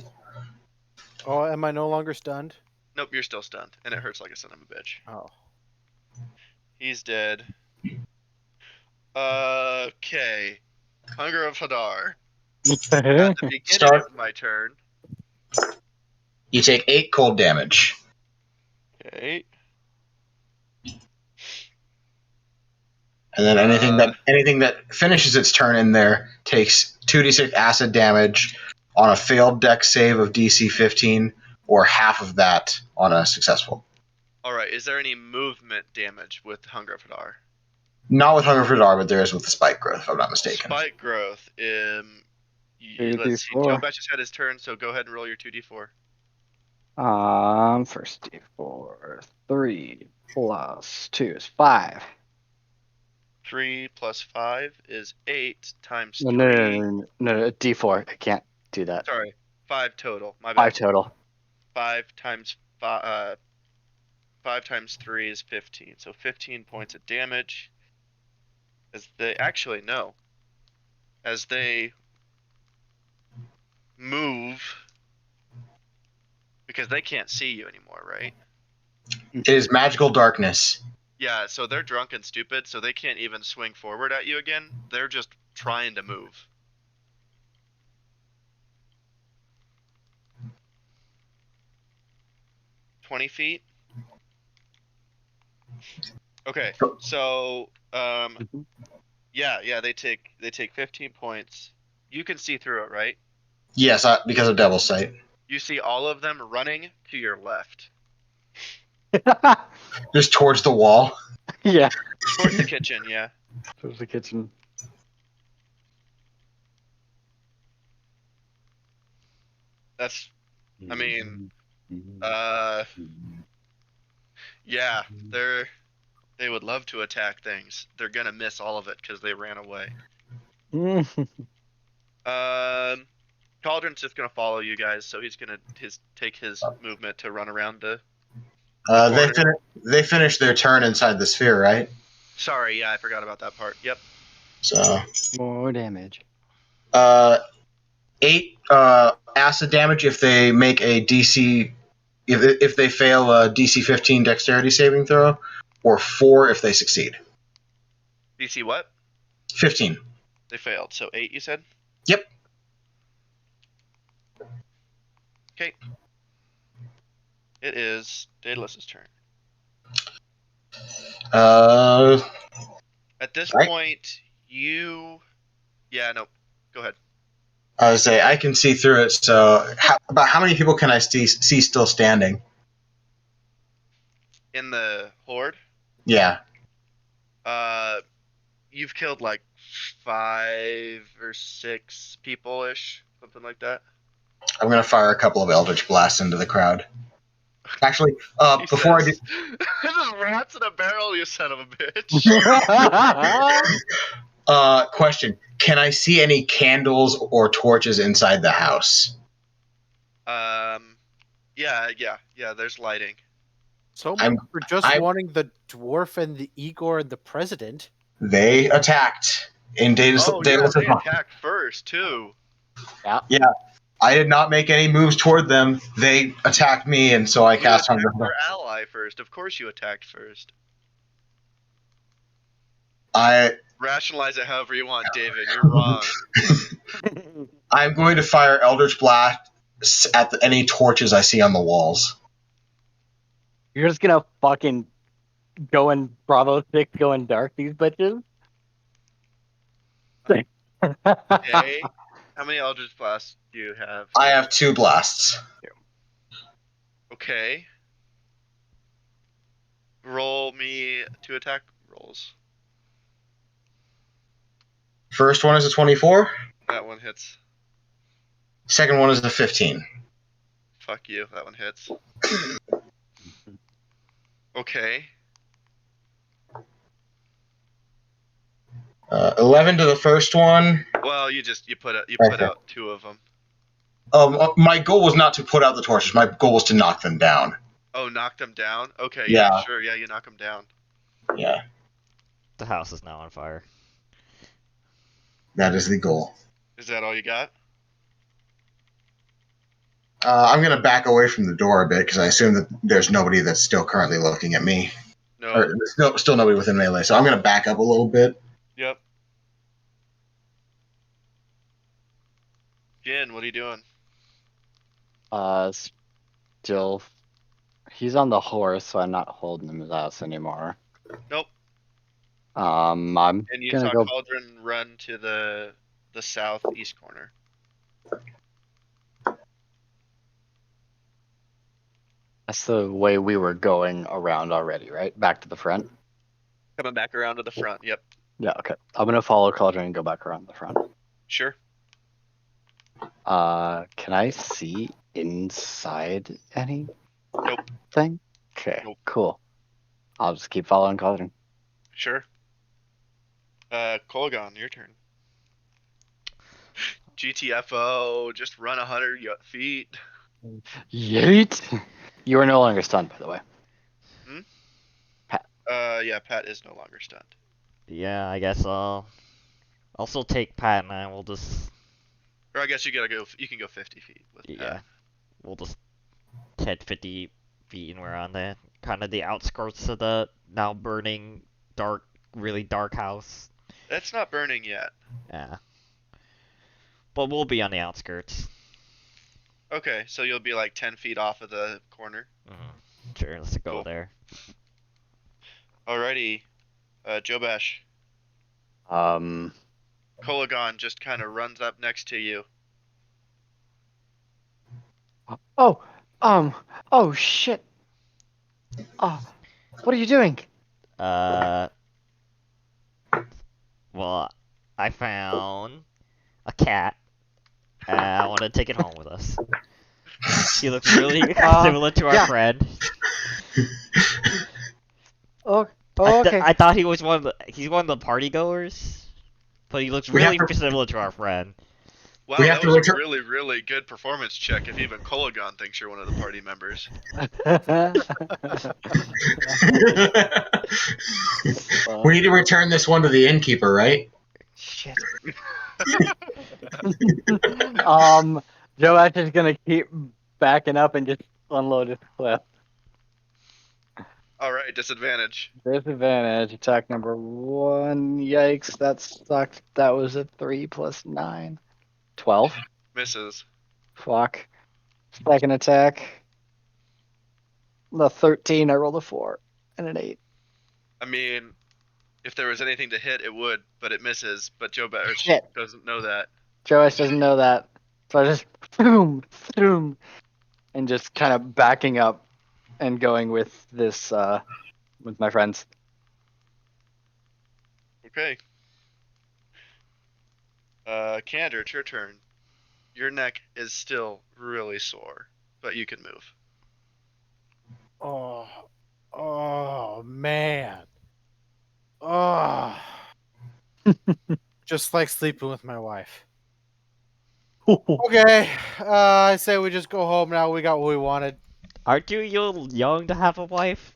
Oh, am I no longer stunned? Nope, you're still stunned, and it hurts like a son of a bitch. Oh. He's dead. Okay. Hunger of Hadar. At the beginning of my turn. You take 8 cold damage. Okay. And then anything that finishes its turn in there takes 2d6 acid damage on a failed dex save of DC 15, or half of that on a successful. All right. Is there any movement damage with Hunger of Hadar? Not with Hunger for Dar, but there is with the spike growth, if I'm not mistaken. Spike growth. Let's see. 2d4. Jobash just had his turn, so go ahead and roll your 2d4. First d4. 3 plus 2 is 5. 3 plus 5 is 8 times 3. No, d4. I can't do that. Sorry, 5 total. My bad. 5 total. 5 times 3 is 15. So 15 points of damage. As they move, because they can't see you anymore, right? It is magical darkness. Yeah, so they're drunk and stupid, so they can't even swing forward at you again. They're just trying to move. "20 feet? Okay, so yeah, they take 15 points. You can see through it, right? Yes, because of Devil's Sight. You see all of them running to your left. Just towards the wall. Yeah. Towards the kitchen, yeah. Towards the kitchen. That's, I mean, Yeah, they would love to attack things. They're gonna miss all of it because they ran away. Cauldron's just gonna follow you guys, so he's gonna take his movement to run around the. They finished their turn inside the sphere, right? Sorry, yeah, I forgot about that part. Yep. So More damage. 8 acid damage if they make a DC if they fail a DC 15 dexterity saving throw, or 4 if they succeed. DC what? 15. They failed. So 8, you said? Yep. Okay. It is Daedalus' turn. At this Right. point, you. Yeah, no. Go ahead. I would say I can see through it. So about how many people can I see still standing? In the horde, Yeah. you've killed like 5 or 6 people ish, something like that. I'm gonna fire a couple of Eldritch Blasts into the crowd. Actually, before I do, There's rats in a barrel, you son of a bitch. question: can I see any candles or torches inside the house? Yeah. There's lighting. So I'm- much for just I'm- wanting the dwarf and the Igor and the president. They attacked in Daedalus. Oh yeah, they attacked first too. I did not make any moves toward them. They attacked me, and so I You cast attacked Hunger. their ally first. Of course, you attacked first. Rationalize it however you want, David. You're wrong. I'm going to fire Eldritch Blasts at any torches I see on the walls. You're just gonna fucking go in Bravo 6, go in dark, these bitches? Okay. How many Eldritch Blasts do you have? I have 2 blasts. Okay. Roll me 2 attack rolls. First one is a 24. That one hits. Second one is a 15. Fuck you. That one hits. Okay. 11 to the first one. Well, you put Okay. out 2 of them. My goal was not to put out the torches. My goal was to knock them down. Oh, knock them down? Okay, Yeah. yeah, sure. Yeah, you knock them down. Yeah, The house is now on fire. that is the goal. Is that all you got? I'm going to back away from the door a bit because I assume that there's nobody that's still currently looking at me. No. Or there's still nobody within melee, so I'm going to back up a little bit. Yep. Jhin, what are you doing? Still, he's on the horse, so I'm not holding him his ass anymore. Nope. I'm And you gonna saw go. Cauldron run to the southeast corner. That's the way we were going around already, right? Back to the front. Coming back around to the front. Yep. Yeah. Okay. I'm gonna follow Cauldron and go back around the front. Sure. Can I see inside anything? Nope. Okay. Nope. Cool. I'll just keep following Cauldron. Sure. Kolaghan, your turn. GTFO, just run 100 feet. Yeet! You are no longer stunned, by the way. Yeah, Pat is no longer stunned. Yeah, I guess I'll still take Pat and I will just Or I guess you can go 50 feet with Pat. yeah, we'll just head 50 feet and we're on the kind of the outskirts of the now burning really dark house. That's not burning yet. Yeah, but we'll be on the outskirts. Okay, so you'll be like 10 feet off of the corner. Sure, let's go Cool. there. Alrighty, Jobash. Kolaghan just kind of runs up next to you. Oh shit. What are you doing? Well, I found a cat. I want to take it home with us. He looks really similar to our yeah. friend. Oh, okay. I thought he was he's one of the party goers, but he looks We have really to- similar to our friend. Wow, We have that to was return- a really, really good performance check if even Kolaghan thinks you're one of the party members. We need to return this one to the innkeeper, right? Shit. Jobash is gonna keep backing up and just unload his clip. Alright, disadvantage. Disadvantage, attack number 1. Yikes, that sucked. That was a 3 plus 9. 12. Misses. Fuck. Second attack. The 13, I rolled a 4 and an 8. I mean, if there was anything to hit, it would, but it misses. But Jobash Shit. doesn't know that. Jobash doesn't know that. So I just boom, boom, and just kind of backing up and going with this with my friends. Okay. Kandur, it's your turn. Your neck is still really sore, but you can move. Oh man. Oh. Just like sleeping with my wife. Okay, I say we just go home now. We got what we wanted. Aren't you young to have a wife?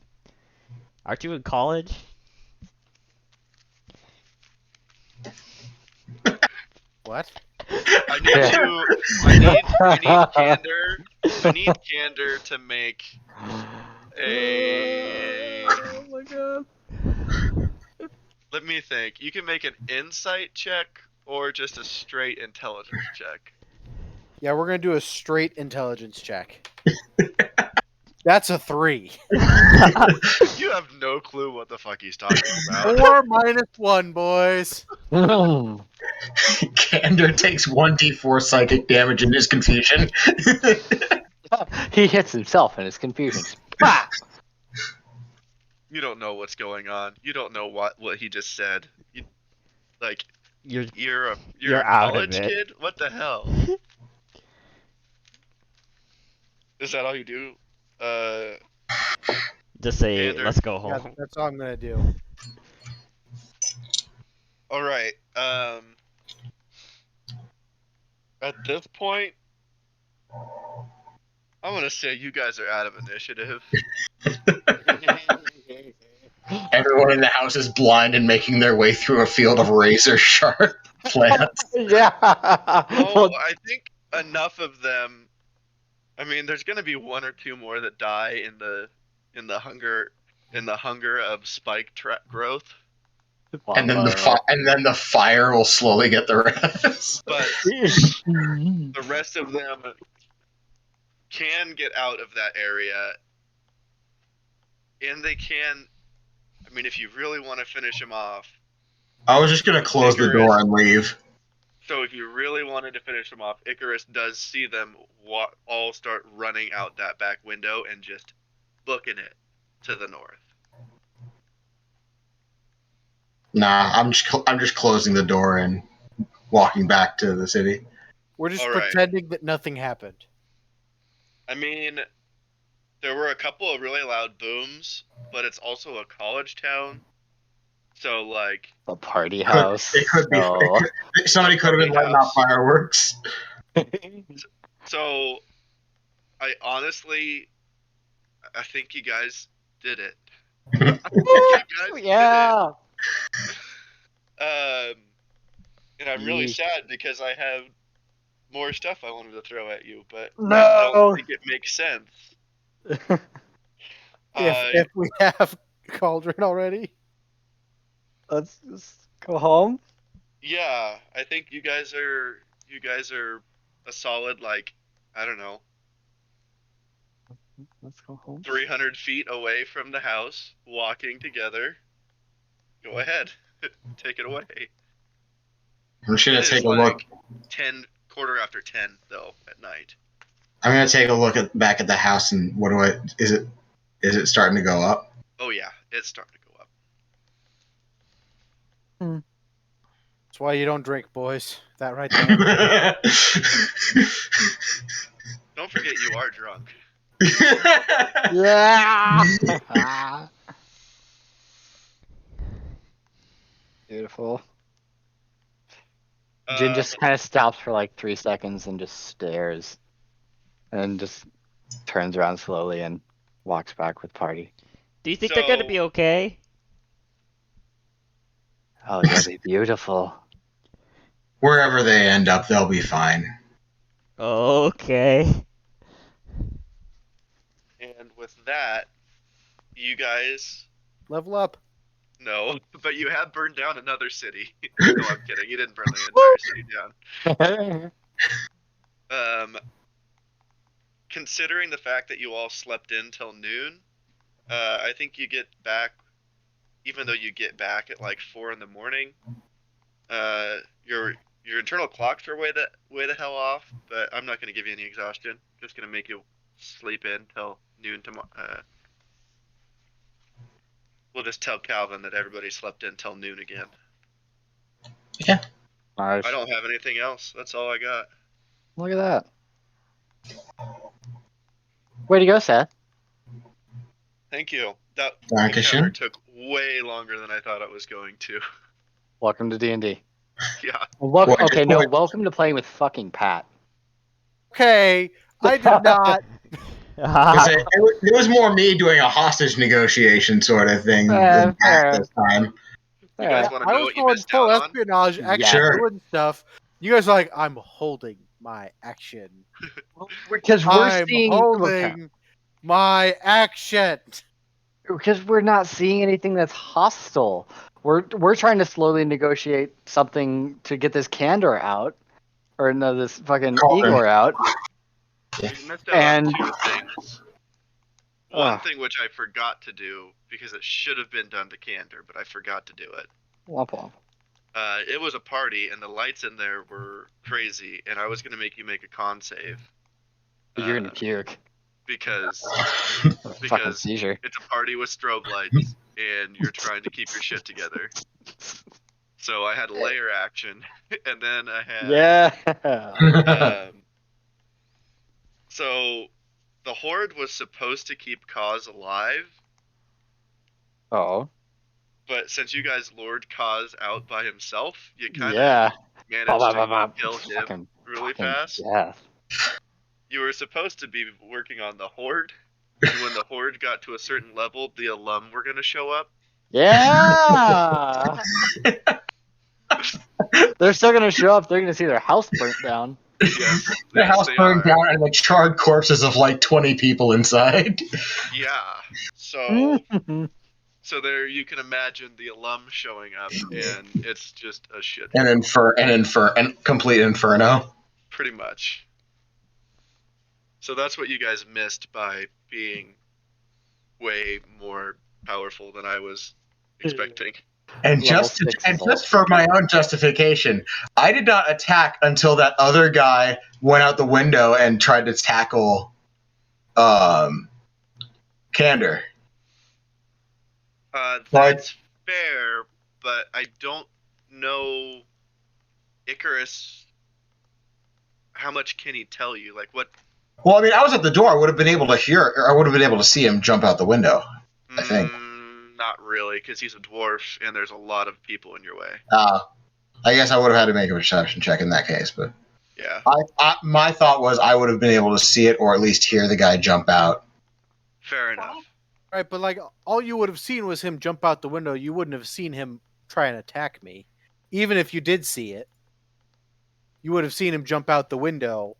Aren't you in college? What? I need to. I need Kandur to make a. Oh my god. Let me think. You can make an insight check or just a straight intelligence check. Yeah, we're gonna do a straight intelligence check. That's a 3. You have no clue what the fuck he's talking about. 4 minus 1, boys. Kandur takes 1d4 psychic damage in his confusion. He hits himself in his confusion. Bah! You don't know what's going on. You don't know what he just said. You're You're a You're out of college it. kid? What the hell? Is that all you do? just say, Kandur. let's go Yeah, home. that's all I'm gonna do. All right. At this point, I'm gonna say you guys are out of initiative. Everyone in the house is blind and making their way through a field of razor sharp plants. Yeah. Oh, I think enough of them. I mean, there's gonna be one or two more that die in the hunger of spike growth. And then the fire will slowly get the rest. But the rest of them can get out of that area, and they can. I mean, if you really want to finish them off. I was just gonna close the door and leave. So if you really wanted to finish them off, Icarus does see them all start running out that back window and just booking it to the north. Nah, I'm just closing the door and walking back to the city. We're just All right. pretending that nothing happened. I mean, there were a couple of really loud booms, but it's also a college town. So, like... A party house. It could be. So... Somebody could have been lighting off fireworks. So, I honestly... I think you guys did it. Yeah. And I'm really sad because I have more stuff I wanted to throw at you, but I No. don't think it makes sense. If we have Cauldron already. Let's just go home. Yeah, I think you guys are a solid, like, I don't know, Let's go home. 300 feet away from the house, walking together. Go ahead, take it away. I'm just gonna It is take a look. 10 after 10 though at night. I'm gonna take a look back at the house and is it starting to go up? Oh yeah, it's starting to go up. That's why you don't drink, boys. That right there. Don't forget you are drunk. Yeah. Beautiful. Jhin just kind of stops for like 3 seconds and just stares, and just turns around slowly and walks back with party. Do you think they're gonna So- be okay? Oh, they'll be beautiful. Wherever they end up, they'll be fine. Okay. And with that, you guys Level up. no, but you have burned down another city. No, I'm kidding. You didn't burn the entire city down. Considering the fact that you all slept in till noon, I think you get back. Even though you get back at like 4 in the morning, your internal clocks are way the hell off. But I'm not going to give you any exhaustion. Just going to make you sleep in till noon tomorrow. We'll just tell Calvin that everybody slept in till noon again. Nice. I don't have anything else. That's all I got. Look at that. Way to go, Seth. Thank you. That Dankeschön. encounter took way longer than I thought it was going to. Welcome to D&D. Yeah. Welcome. What- Okay, no. what- Welcome to playing with fucking Pat. Okay, I did not. 'Cause it was more me doing a hostage negotiation sort of thing than fair. Pat this time. You guys Yeah. want to I know was what you going missed full out on? espionage, actually Sure. doing stuff. You guys are like, I'm holding my action. Because we're I'm seeing. holding my action. Because we're not seeing anything that's hostile. We're trying to slowly negotiate something to get this Kandur out, or no, this fucking Kolaghan. Igor out. You missed out And- on 2 things. One Ugh. thing which I forgot to do because it should have been done to Kandur, but I forgot to do it. Womp womp. It was a party and the lights in there were crazy, and I was gonna make you make a con save. You're gonna puke. Because Fucking because seizure. it's a party with strobe lights and you're trying to keep your shit together. So I had layer action, and then I had Yeah. So the Horde was supposed to keep Kaz alive, Oh. but since you guys lured Kaz out by himself, you kind of Yeah. managed to kill him Fucking really fucking fast. death. You were supposed to be working on the Horde, and when the Horde got to a certain level, the alum were going to show up. Yeah. They're still gonna show up. They're gonna see their house burnt down. Yes, The yes, house they burned are. down and the charred corpses of like 20 people inside. Yeah. Mm-hmm. So there you can imagine the alum showing up, and it's just a shit. And complete inferno. Pretty much. So that's what you guys missed by being way more powerful than I was expecting. And Level just 6 and is all just for my own justification, I did not attack until that other guy went out the window and tried to tackle Kandur. That's fair, but I don't know Icarus. How much can he tell you? Like what? Well, I mean, I was at the door. I would have been able to hear, or I would have been able to see him jump out the window. I think. Not really, because he's a dwarf, and there's a lot of people in your way. I guess I would have had to make a perception check in that case, but Yeah, my thought was I would have been able to see it or at least hear the guy jump out. fair enough. Right, but like all you would have seen was him jump out the window. You wouldn't have seen him try and attack me. Even if you did see it, you would have seen him jump out the window.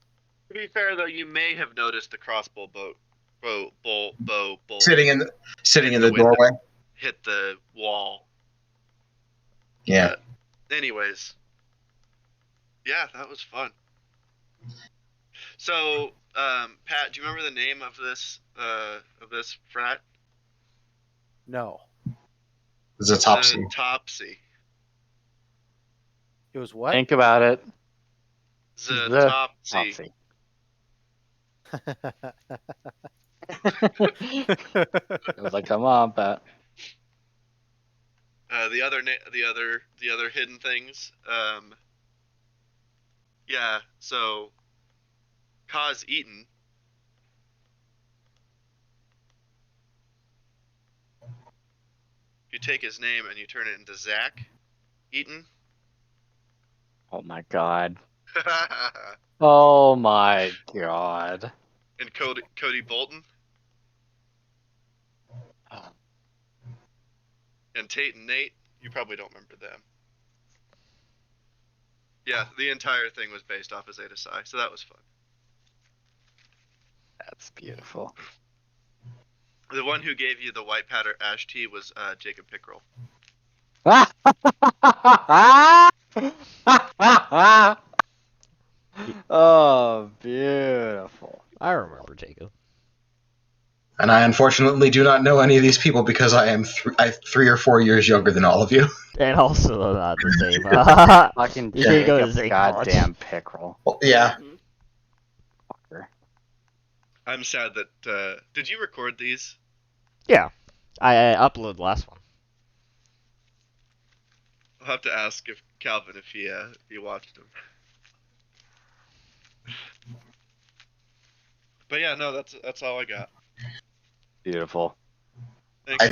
To be fair, though, you may have noticed the crossbow bolt Sitting in the window. doorway. Hit the wall. Yeah. Anyways, yeah, that was fun. So, Pat, do you remember the name of this frat? No, It's a topsy. The Topsy. it was what? Think about it. The Topsy. Topsy. It was like, come on, Pat. The other hidden things. Yeah. So, Kaz Eaton. You take his name and you turn it into Zach. Eaton. Oh my god. Oh my god. And Cody Bolton. And Tate and Nate. You probably don't remember them. Yeah, the entire thing was based off of Zeta Psi, so that was fun. That's beautiful. The one who gave you the white powder ash tea was Jacob Pickrell. Oh, beautiful. I remember Jacob. And I unfortunately do not know any of these people because I am 3 or 4 years younger than all of you. And also not the same. Fucking You didn't go to Jacob the same college. goddamn pickerel. Well, yeah. Fucker. I'm sad that. Did you record these? Yeah. I uploaded the last one. I'll have to ask if Calvin if he watched them. But yeah, no, that's all I got. Beautiful. Thanks.